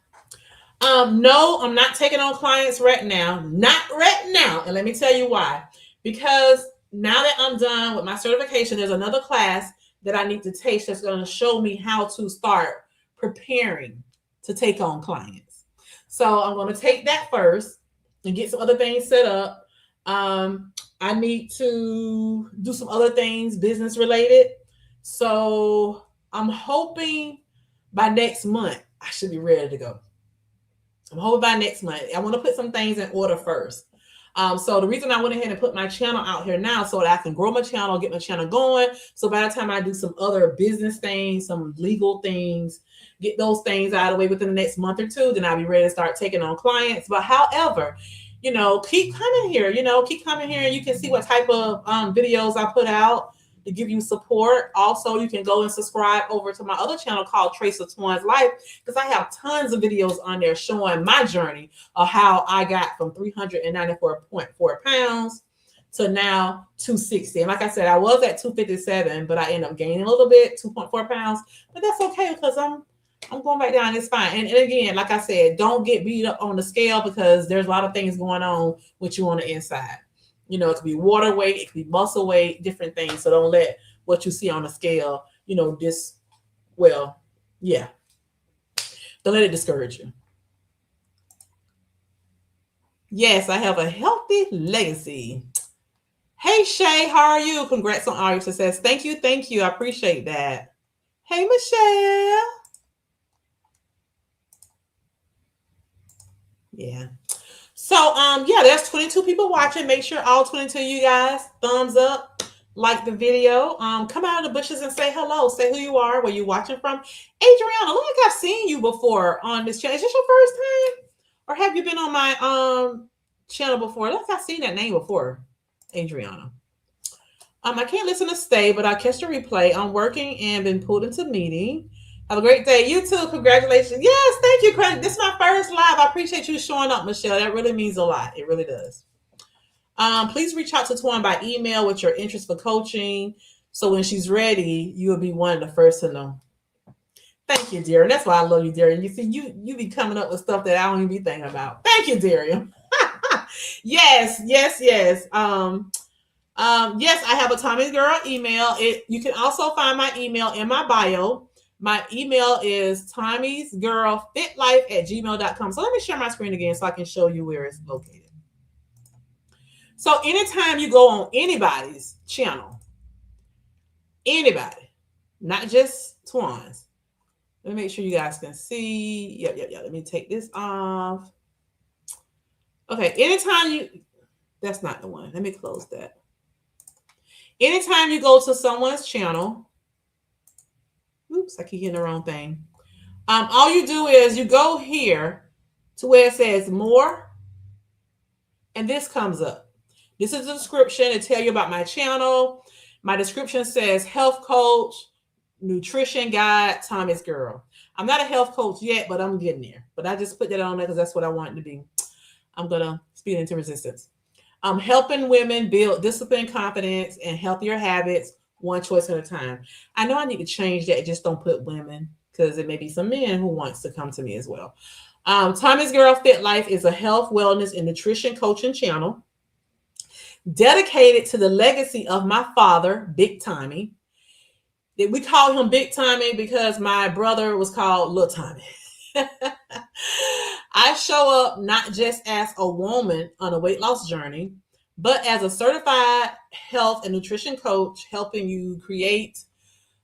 No, I'm not taking on clients right now. Not right now. And let me tell you why. Because now that I'm done with my certification, there's another class that I need to take that's going to show me how to start preparing to take on clients. So I'm going to take that first and get some other things set up. I need to do some other things business related. So I'm hoping by next month I should be ready to go. I'm hoping by next month. I want to put some things in order first. So the reason I went ahead and put my channel out here now so that I can grow my channel, get my channel going. So by the time I do some other business things, some legal things, get those things out of the way within the next month or two, then I'll be ready to start taking on clients. But however, keep coming here, and you can see what type of videos I put out. to give you support. Also, you can go and subscribe over to my other channel called Trace of Twan's Life, because I have tons of videos on there showing my journey of how I got from 394.4 pounds to now 260. And like I said, I was at 257, but I ended up gaining a little bit, 2.4 pounds. But that's okay, because I'm going back down. It's fine. And again, like I said, don't get beat up on the scale, because there's a lot of things going on with you on the inside. You know, it could be water weight, it could be muscle weight, different things. So don't let what you see on the scale, don't let it discourage you. Yes, I have a healthy legacy. Hey, Shay, how are you? Congrats on all your success. Thank you. I appreciate that. Hey, Michelle. Yeah. So, there's 22 people watching. Make sure all 22 of you guys thumbs up, like the video. Come out of the bushes and say hello. Say who you are, where you watching from. Adriana, look like I've seen you before on this channel. Is this your first time? Or have you been on my channel before? Look, I've seen that name before. Adriana. I can't listen to stay, but I catch the replay. I'm working and been pulled into meeting. Have a great day. You too. Congratulations. Yes, thank you. This is my first live. I appreciate you showing up, Michelle. That really means a lot. It really does. Please reach out to Twan by email with your interest for coaching. So when she's ready, you will be one of the first to know. Thank you, Darian. That's why I love you, Darian. You see, you be coming up with stuff that I don't even be thinking about. Thank you, Darian. Yes. Yes, I have a Tommy's Girl email. You can also find my email in my bio. My email is tommysgirlfitlife@gmail.com. So let me share my screen again so I can show you where it's located. So anytime you go on anybody's channel, anybody, not just Twan's. Let me make sure you guys can see. Yeah. Let me take this off. Okay, that's not the one. Let me close that. Anytime you go to someone's channel, oops, I keep hitting the wrong thing. All you do is you go here to where it says more, and this comes up. This is the description to tell you about my channel. My description says health coach, nutrition guide, Tommy's Girl. I'm not a health coach yet, but I'm getting there. But I just put that on there because that's what I want it to be. I'm going to speed into resistance. I'm helping women build discipline, confidence, and healthier habits, one choice at a time. I know I need to change that. Just don't put women, because it may be some men who wants to come to me as well. Tommy's Girl Fit Life is a health, wellness, and nutrition coaching channel dedicated to the legacy of my father, Big Tommy. We call him Big Tommy because my brother was called Little Tommy. I show up not just as a woman on a weight loss journey, but as a certified health and nutrition coach, helping you create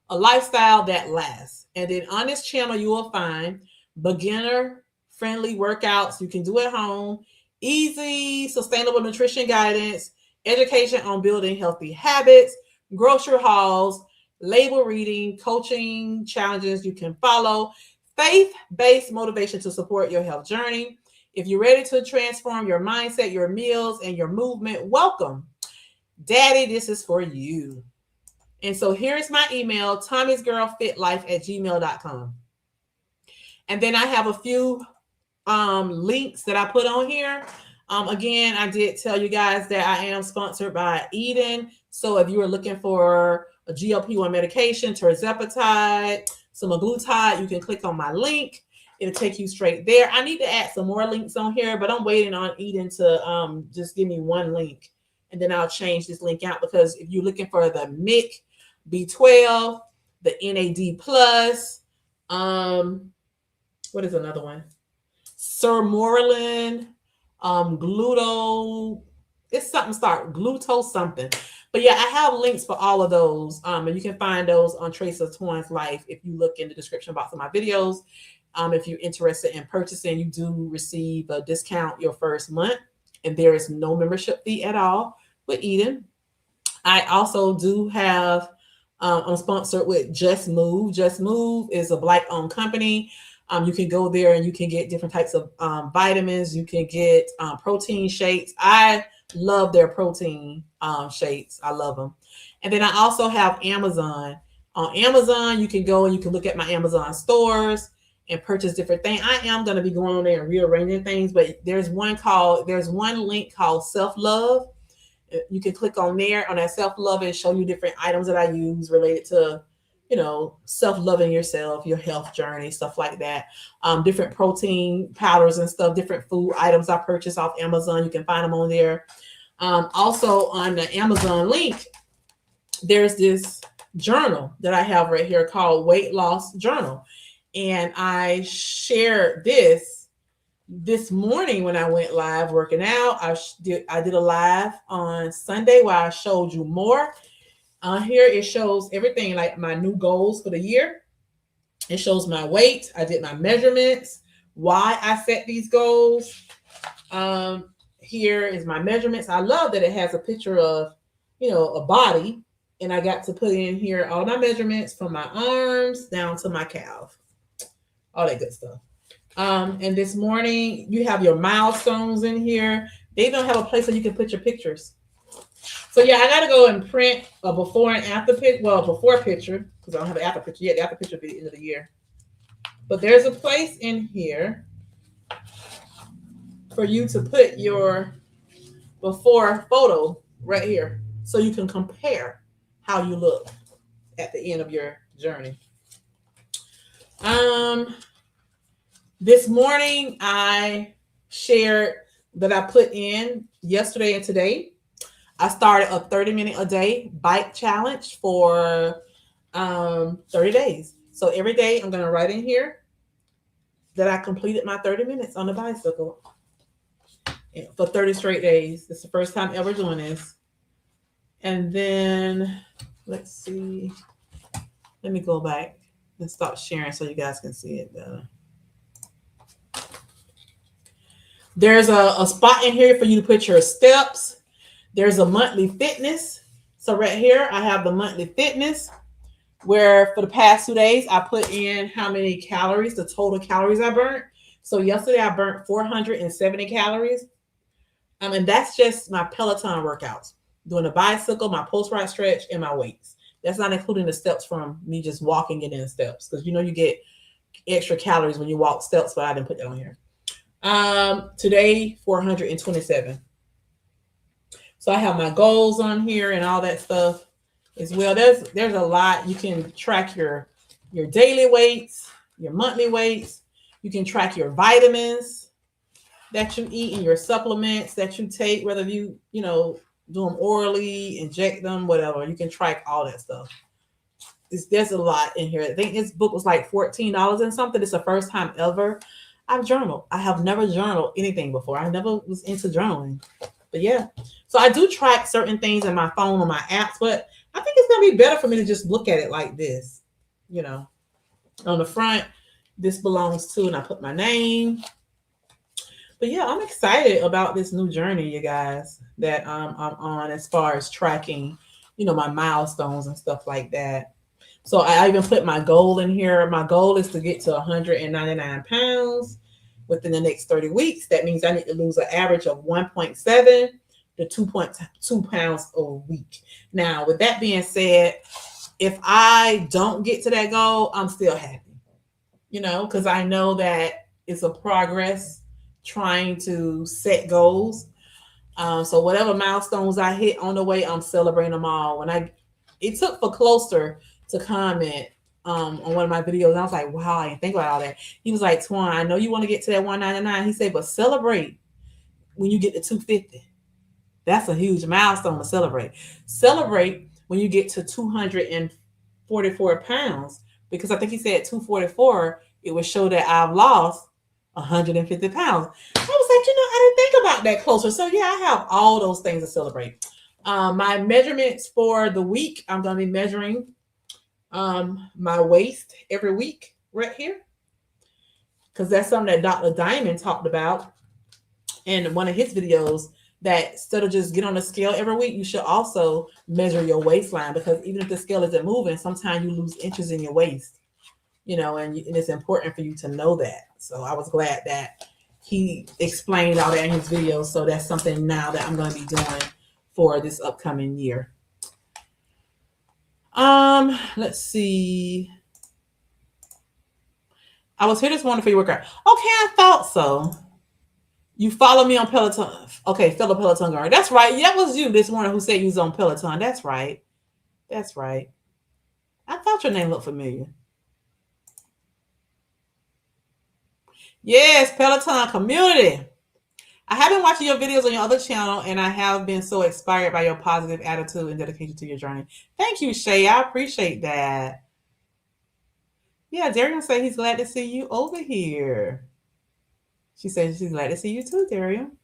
a lifestyle that lasts. And then on this channel, you will find beginner-friendly workouts you can do at home, easy, sustainable nutrition guidance, education on building healthy habits, grocery hauls, label reading, coaching challenges you can follow, faith-based motivation to support your health journey. If you're ready to transform your mindset, your meals, and your movement, welcome. Daddy, this is for you. And so here's my email, tommysgirlfitlife@gmail.com. And then I have a few links that I put on here. Again, I did tell you guys that I am sponsored by Eden. So if you are looking for a GLP-1 medication, tirzepatide, semaglutide, you can click on my link. It'll take you straight there. I need to add some more links on here, but I'm waiting on Eden to just give me one link, and then I'll change this link out, because if you're looking for the MIC, B12, the NAD+, what is another one? Sermorelin, gluto, it's something start, gluto something. But yeah, I have links for all of those. And you can find those on Trace of Twan's Life if you look in the description box of my videos. If you're interested in purchasing, you do receive a discount your first month, and there is no membership fee at all with Eden. I also do have, I'm sponsored with Just Move. Just Move is a Black-owned company. You can go there and you can get different types of vitamins. You can get protein shakes. I Love their protein shakes. I love them. And then I also have Amazon. On Amazon, you can go and you can look at my Amazon stores and purchase different things. I am going to be going on there and rearranging things, but there's one link called Self Love. You can click on there on that self love and show you different items that I use related to, self loving yourself, your health journey, stuff like that. Different protein powders and stuff, different food items I purchase off Amazon. You can find them on there. Also on the Amazon link, there's this journal that I have right here called Weight Loss Journal. And I shared this morning when I went live working out. I did a live on Sunday where I showed you more. Here it shows everything, like my new goals for the year. It shows my weight. I did my measurements, why I set these goals. Here is my measurements. I love that it has a picture of, a body. And I got to put in here all my measurements from my arms down to my calf. All that good stuff. And this morning, you have your milestones in here. They don't have a place where you can put your pictures. So yeah, I got to go and print a before and after picture. Well, before picture, because I don't have an after picture yet. The after picture will be the end of the year. But there's a place in here for you to put your before photo right here. So you can compare how you look at the end of your journey. This morning I shared that I put in yesterday and today. I started a 30-minute a day bike challenge for 30 days. So every day I'm going to write in here that I completed my 30 minutes on the bicycle for 30 straight days. It's the first time ever doing this. And then let's see. Let me go back and stop sharing so you guys can see it better. There's a spot in here for you to put your steps. There's a monthly fitness. So right here, I have the monthly fitness where for the past 2 days, I put in how many calories, the total calories I burnt. So yesterday I burnt 470 calories. And that's just my Peloton workouts. Doing the bicycle, my post-ride stretch, and my weights. That's not including the steps from me just walking it in steps. Because you get extra calories when you walk steps, but I didn't put that on here. Today, 427. So I have my goals on here and all that stuff as well. There's a lot. You can track your daily weights, your monthly weights. You can track your vitamins that you eat and your supplements that you take, whether you do them orally, inject them, whatever. You can track all that stuff. There's a lot in here. I think this book was like $14 and something. It's the first time ever I've journaled. I have never journaled anything before. I never was into journaling. But yeah. So I do track certain things in my phone or my apps, but I think it's going to be better for me to just look at it like this. On the front, this belongs to, and I put my name. But yeah, I'm excited about this new journey, you guys, that I'm on as far as tracking, my milestones and stuff like that. So I even put my goal in here. My goal is to get to 199 pounds within the next 30 weeks. That means I need to lose an average of 1.7 to 2.2 pounds a week. Now, with that being said, if I don't get to that goal, I'm still happy, because I know that it's a progress trying to set goals. So whatever milestones I hit on the way, I'm celebrating them all. It took for Closer to comment on one of my videos, and I was like, wow, I didn't think about all that. He was like, Twan, I know you want to get to that 199. He said, but celebrate when you get to 250. That's a huge milestone to celebrate. Celebrate when you get to 244 pounds, because I think he said 244, it would show that I've lost 150 pounds. I was like, I didn't think about that Closer. So yeah, I have all those things to celebrate. My measurements for the week, I'm going to be measuring my waist every week right here, because that's something that Dr. Diamond talked about in one of his videos, that instead of just get on the scale every week, you should also measure your waistline, because even if the scale isn't moving, sometimes you lose inches in your waist, and it's important for you to know that. So I was glad that he explained all that in his video. So that's something now that I'm going to be doing for this upcoming year. Let's see. I was here this morning for your workout. Okay, I thought so. You follow me on Peloton. Okay, fellow Peloton girl. That's right. That was you this morning who said you was on Peloton. That's right. That's right. I thought your name looked familiar. Yes, Peloton community. I have been watching your videos on your other channel, and I have been so inspired by your positive attitude and dedication to your journey. Thank you, Shay. I appreciate that. Yeah, Darian said he's glad to see you over here. She said she's glad to see you too, Darian.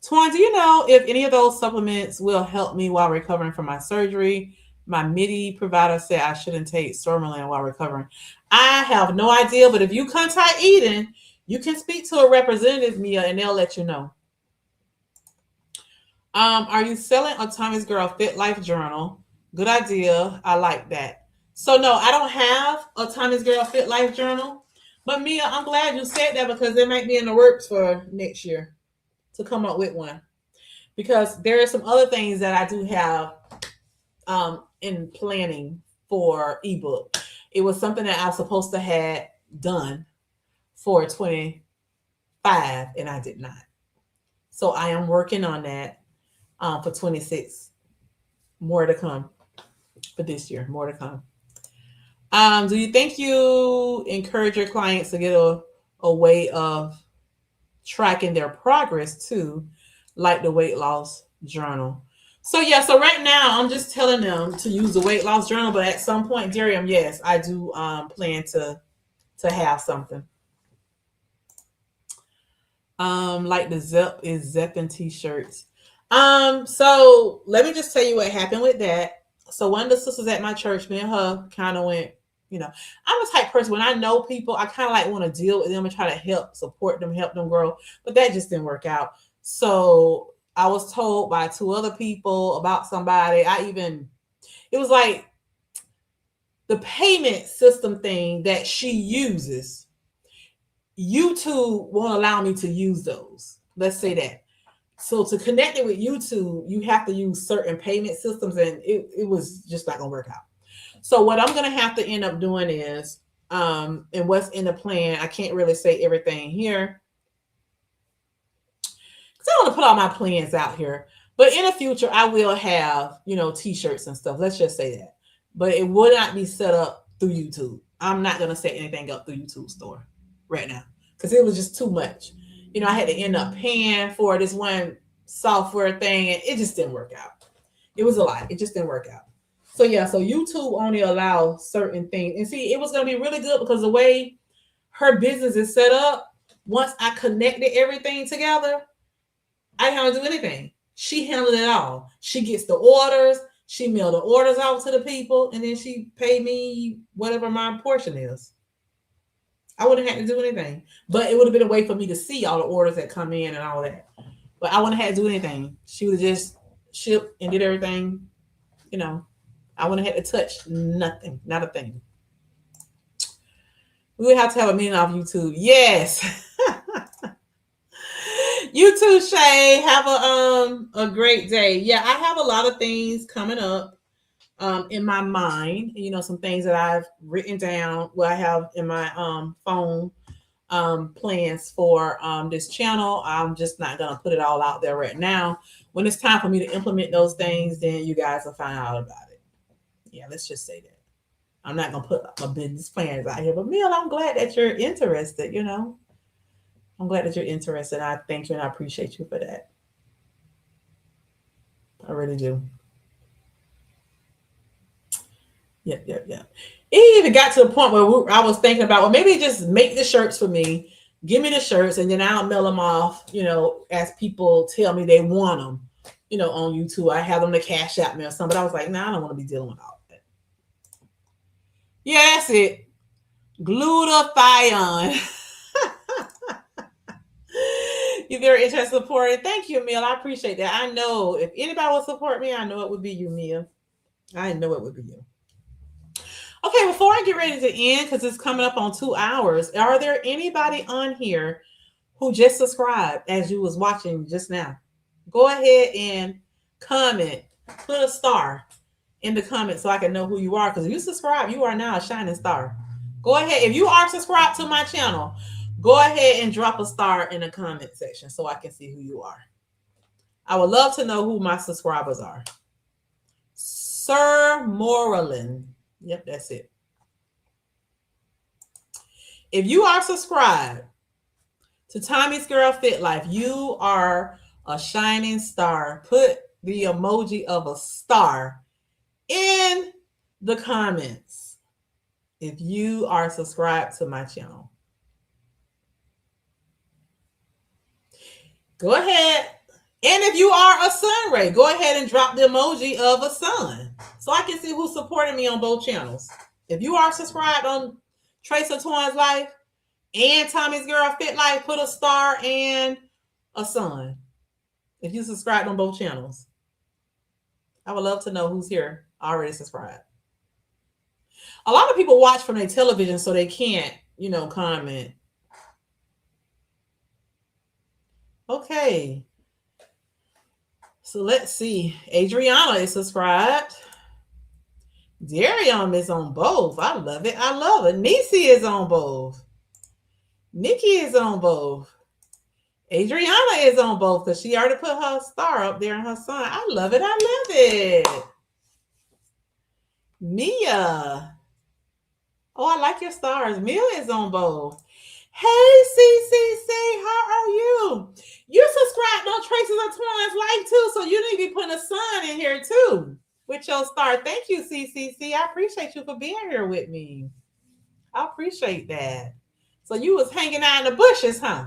Twan, do you know if any of those supplements will help me while recovering from my surgery? My MIDI provider said I shouldn't take Sormalin while recovering. I have no idea, but if you contact Eden, you can speak to a representative, Mia, and they'll let you know. Are you selling a Tommy's Girl Fit Life Journal? Good idea. I like that. So no, I don't have a Tommy's Girl Fit Life Journal. But Mia, I'm glad you said that because it might be in the works for next year to come up with one. Because there are some other things that I do have in planning for ebook. It was something that I was supposed to have done for 25 and I did not. So I am working on that for 26. More to come for this year. More to come. Do you think you encourage your clients to get a way of tracking their progress too, like the weight loss journal? So yeah, so right now I'm just telling them to use the weight loss journal, but at some point, Darium, yes, I do plan to have something. Like the Zeppin t-shirts. So let me just tell you what happened with that. So one of the sisters at my church, me and her kind of went, I'm a type person, when I know people, I kind of like want to deal with them and try to help, support them, help them grow. But that just didn't work out. So I was told by 2 other people about somebody. It was like the payment system thing that she uses. YouTube won't allow me to use those. Let's say that. So to connect it with YouTube, you have to use certain payment systems, and it was just not gonna work out. So what I'm gonna have to end up doing is, and what's in the plan, I can't really say everything here because I don't want to put all my plans out here. But in the future, I will have, t-shirts and stuff. Let's just say that. But it would not be set up through YouTube. I'm not gonna set anything up through YouTube store right now because it was just too much. I had to end up paying for this one software thing, and it just didn't work out. It was a lot. It just didn't work out. So yeah, so YouTube only allows certain things. And see, it was going to be really good because the way her business is set up, once I connected everything together, I didn't have to do anything. She handled it all. She gets the orders. She mailed the orders out to the people, and then she paid me whatever my portion is. I wouldn't have had to do anything, but it would have been a way for me to see all the orders that come in and all that. But I wouldn't have had to do anything. She would have just shipped and did everything. I wouldn't have had to touch nothing, not a thing. We would have to have a meeting off YouTube. Yes. You too, Shay. Have a great day. Yeah, I have a lot of things coming up in my mind, some things that I've written down, what I have in my phone plans for this channel. I'm just not going to put it all out there right now. When it's time for me to implement those things, then you guys will find out about it. Yeah, let's just say that. I'm not going to put my business plans out here, but Mel, I'm glad that you're interested, I'm glad that you're interested. I thank you and I appreciate you for that. I really do. Yep. It even got to the point where I was thinking about, well, maybe just make the shirts for me, give me the shirts, and then I'll mail them off, as people tell me they want them, on YouTube. I have them to Cash App me or something. But I was like, I don't want to be dealing with all that. Yeah, that's it. Glutathione. You're very interested in supporting. Thank you, Mia. I appreciate that. I know if anybody will support me, I know it would be you, Mia. I know it would be you. Okay, before I get ready to end, because it's coming up on 2 hours, are there anybody on here who just subscribed as you was watching just now, go ahead and comment, put a star in the comments so I can know who you are. Because if you subscribe, you are now a shining star. Go ahead. If you are subscribed to my channel, go ahead and drop a star in the comment section so I can see who you are. I would love to know who my subscribers are. Sir Moreland. Yep, that's it. If you are subscribed to Tommy's Girl Fit Life, you are a shining star. Put the emoji of a star in the comments if you are subscribed to my channel. Go ahead. And if you are a sun ray, go ahead and drop the emoji of a sun so I can see who's supporting me on both channels. If you are subscribed on Trace of Twine's Life and Tommy's Girl Fit Life, put a star and a sun. If you subscribed on both channels, I would love to know who's here already subscribed. A lot of people watch from their television, so they can't, comment. Okay. So let's see. Adriana is subscribed. Darium is on both. I love it. I love it. Nisi is on both. Nikki is on both. Adriana is on both because she already put her star up there in her son. I love it. I love it. Mia. Oh, I like your stars. Mia is on both. Hey, CCC, how are you? You're subscribed on Traces of Twine's Life too, so you need to be putting a sun in here too with your star. Thank you, CCC. I appreciate you for being here with me. I appreciate that. So you was hanging out in the bushes, huh?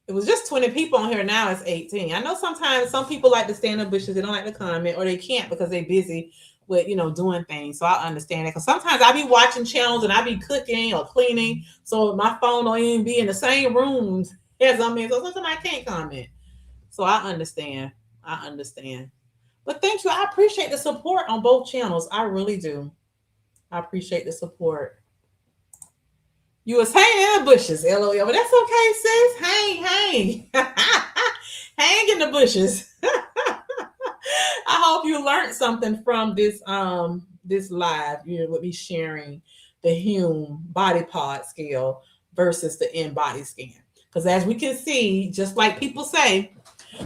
It was just 20 people on here. Now it's 18. I know sometimes some people like to stay in the bushes. They don't like to comment, or they can't because they're busy with, doing things. So I understand that. Because sometimes I be watching channels and I be cooking or cleaning. So my phone don't even be in the same rooms as I'm in. So sometimes I can't comment. So I understand. But thank you. I appreciate the support on both channels. I really do. I appreciate the support. You was hanging in the bushes, LOL. But that's okay, sis. Hang. Hang in the bushes. I hope you learned something from this live, with me sharing the HUME body pod scale versus the Inbody scan. Because as we can see, just like people say,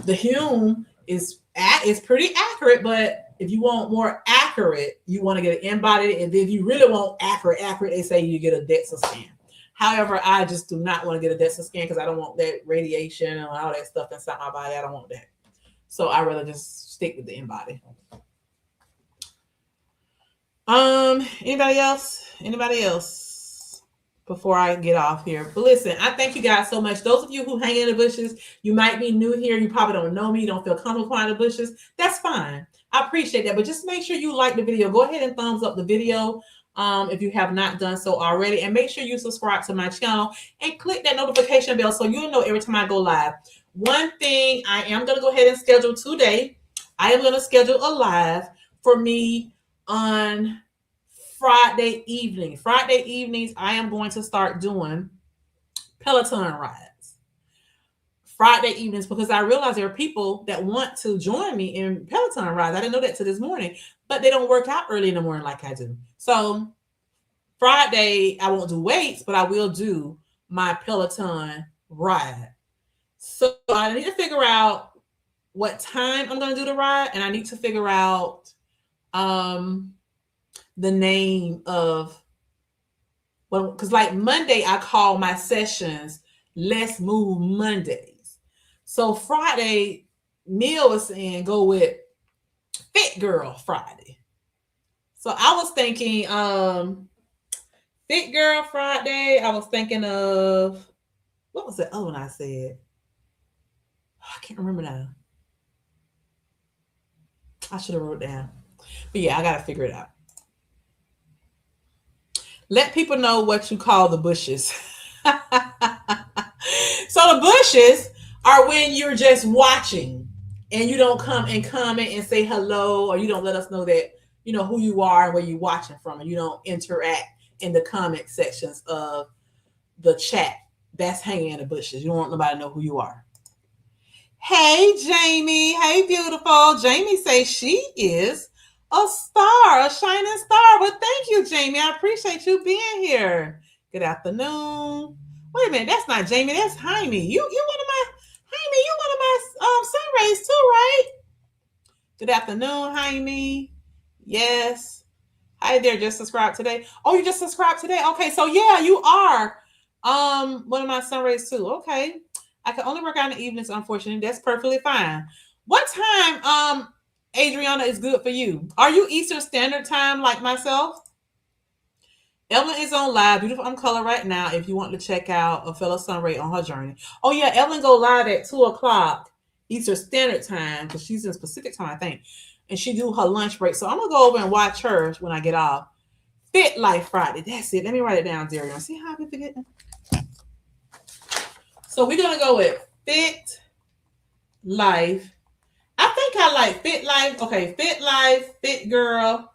the HUME is pretty accurate, but if you want more accurate, you want to get an Inbody. And if you really want accurate, they say you get a DEXA scan. However, I just do not want to get a DEXA scan because I don't want that radiation and all that stuff inside my body. I don't want that. So I'd rather just stick with the Inbody. Anybody else before I get off here? But listen, I thank you guys so much. Those of you who hang in the bushes, you might be new here. You probably don't know me. You don't feel comfortable flying the bushes. That's fine. I appreciate that. But just make sure you like the video. Go ahead and thumbs up the video if you have not done so already. And make sure you subscribe to my channel and click that notification bell so you'll know every time I go live. One thing I am going to go ahead and schedule today. I am going to schedule a live for me on Friday evening. Friday evenings, I am going to start doing Peloton rides. Friday evenings, because I realize there are people that want to join me in Peloton rides. I didn't know that till this morning, but they don't work out early in the morning like I do. So Friday, I won't do weights, but I will do my Peloton ride. So I need to figure out what time I'm going to do the ride, and I need to figure out the name of, well, because like Monday, I call my sessions Let's Move Mondays. So Friday, Neil was saying go with Fit Girl Friday. So I was thinking Fit Girl Friday. I was thinking of, what was the other one I said? I can't remember now. I should have wrote it down. But yeah, I got to figure it out. Let people know what you call the bushes. So the bushes are when you're just watching and you don't come and comment and say hello, or you don't let us know that, who you are and where you're watching from, and you don't interact in the comment sections of the chat That's hanging in the bushes. You don't want nobody to know who you are. Hey, Jamie. Hey, beautiful. Jamie says she is a star, a shining star. Well, thank you, Jamie. I appreciate you being here. Good afternoon. Wait a minute. That's not Jamie. That's Jaime. You one of my Jaime. You one of my sun rays too, right? Good afternoon, Jaime. Yes. Hi there. Just subscribed today. Oh, you just subscribed today. Okay, so yeah, you are one of my sun rays too. Okay. I can only work out in the evenings, unfortunately. That's perfectly fine. What time, Adriana, is good for you? Are you Eastern Standard Time like myself? Evelyn is on live, beautiful color right now. If you want to check out a fellow sun ray on her journey. Oh yeah, Evelyn go live at 2:00 Eastern Standard Time because she's in Pacific time, I think, and she do her lunch break. So I'm gonna go over and watch her when I get off. Fit Life Friday. That's it. Let me write it down, Darian. See how I've been forgetting. So we're gonna go with Fit Life. I think I like Fit Life. Okay, Fit Life, Fit Girl.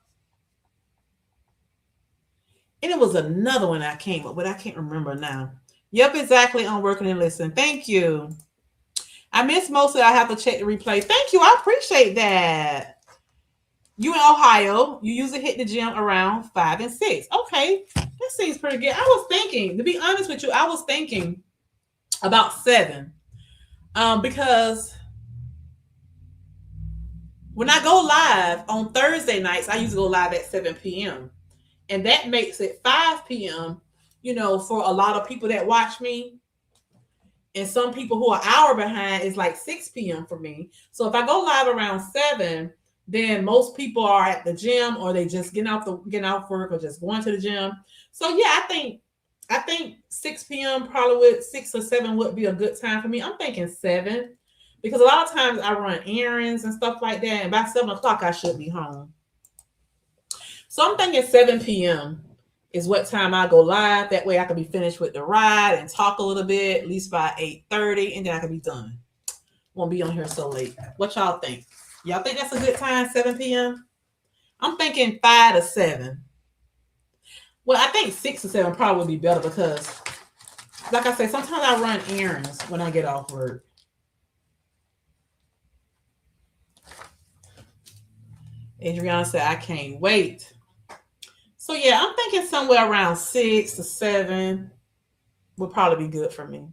And it was another one I came up with. I can't remember now. Yep, exactly. On Working and Listening. Thank you. I missed most of it. I have to check the replay. Thank you. I appreciate that. You in Ohio, you usually hit the gym around 5 and 6. Okay, that seems pretty good. I was thinking, to be honest with you, I was thinking about 7. Because when I go live on Thursday nights, I usually go live at 7 p.m. And that makes it 5 p.m., for a lot of people that watch me. And some people who are an hour behind is like 6 p.m. for me. So if I go live around 7, then most people are at the gym or they just getting off work or just going to the gym. So yeah, I think 6 p.m. probably 6 or 7 would be a good time for me. I'm thinking 7 because a lot of times I run errands and stuff like that. And by 7 o'clock, I should be home. So I'm thinking 7 p.m. is what time I go live. That way I can be finished with the ride and talk a little bit, at least by 8:30, and then I can be done. Won't be on here so late. What y'all think? Y'all think that's a good time, 7 p.m.? I'm thinking 5 to 7. Well, I think 6 to 7 probably would be better because, like I said, sometimes I run errands when I get off work. Adriana said, I can't wait. So yeah, I'm thinking somewhere around 6 to 7 would probably be good for me.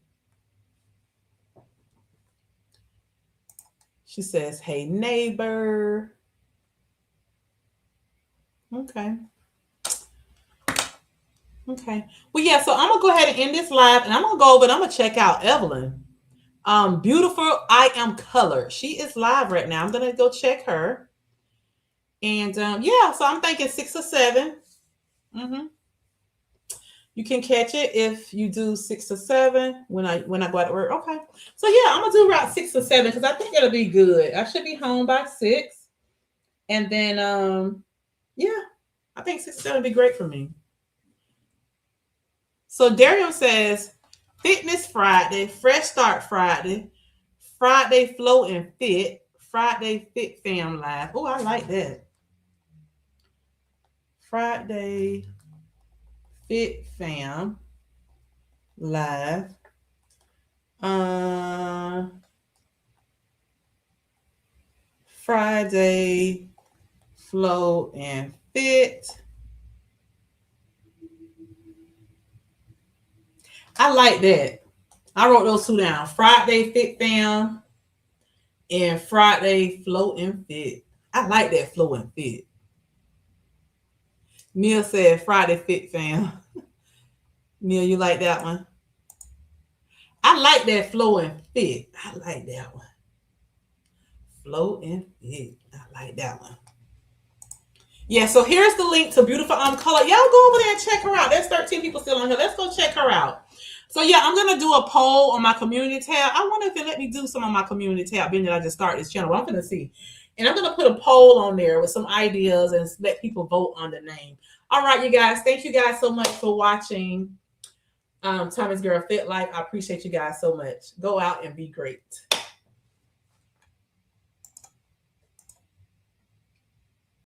She says, hey, neighbor. Okay. Well, yeah, so I'm going to go ahead and end this live, and I'm going to go over and I'm going to check out Evelyn. Beautiful, I Am Colored. She is live right now. I'm going to go check her. And, yeah, so I'm thinking 6 or 7. You can catch it if you do 6 or 7 when I go out to work. Okay. So yeah, I'm gonna do around 6 or 7 because I think it'll be good. I should be home by 6. And then yeah, I think 6 or 7 would be great for me. So Dario says Fitness Friday, Fresh Start Friday, Friday Flow and Fit, Friday Fit Fam Live. Oh, I like that. Friday Fit Fam Live. Friday Flow and Fit. I like that. I wrote those 2 down. Friday Fit Fam and Friday Flow and Fit. I like that Flow and Fit. Neil said Friday Fit Fam. Neil, you like that one? I like that Flow and Fit. I like that one. Flow and Fit. I like that one. Yeah, so here's the link to Beautiful Color. Y'all go over there and check her out. There's 13 people still on here. Let's go check her out. So yeah, I'm going to do a poll on my community tab. I wonder if it let me do some on my community tab, being that I just started this channel. Well, I'm going to see. And I'm going to put a poll on there with some ideas and let people vote on the name. All right, you guys. Thank you guys so much for watching Tommy's Girl Fit Life. I appreciate you guys so much. Go out and be great.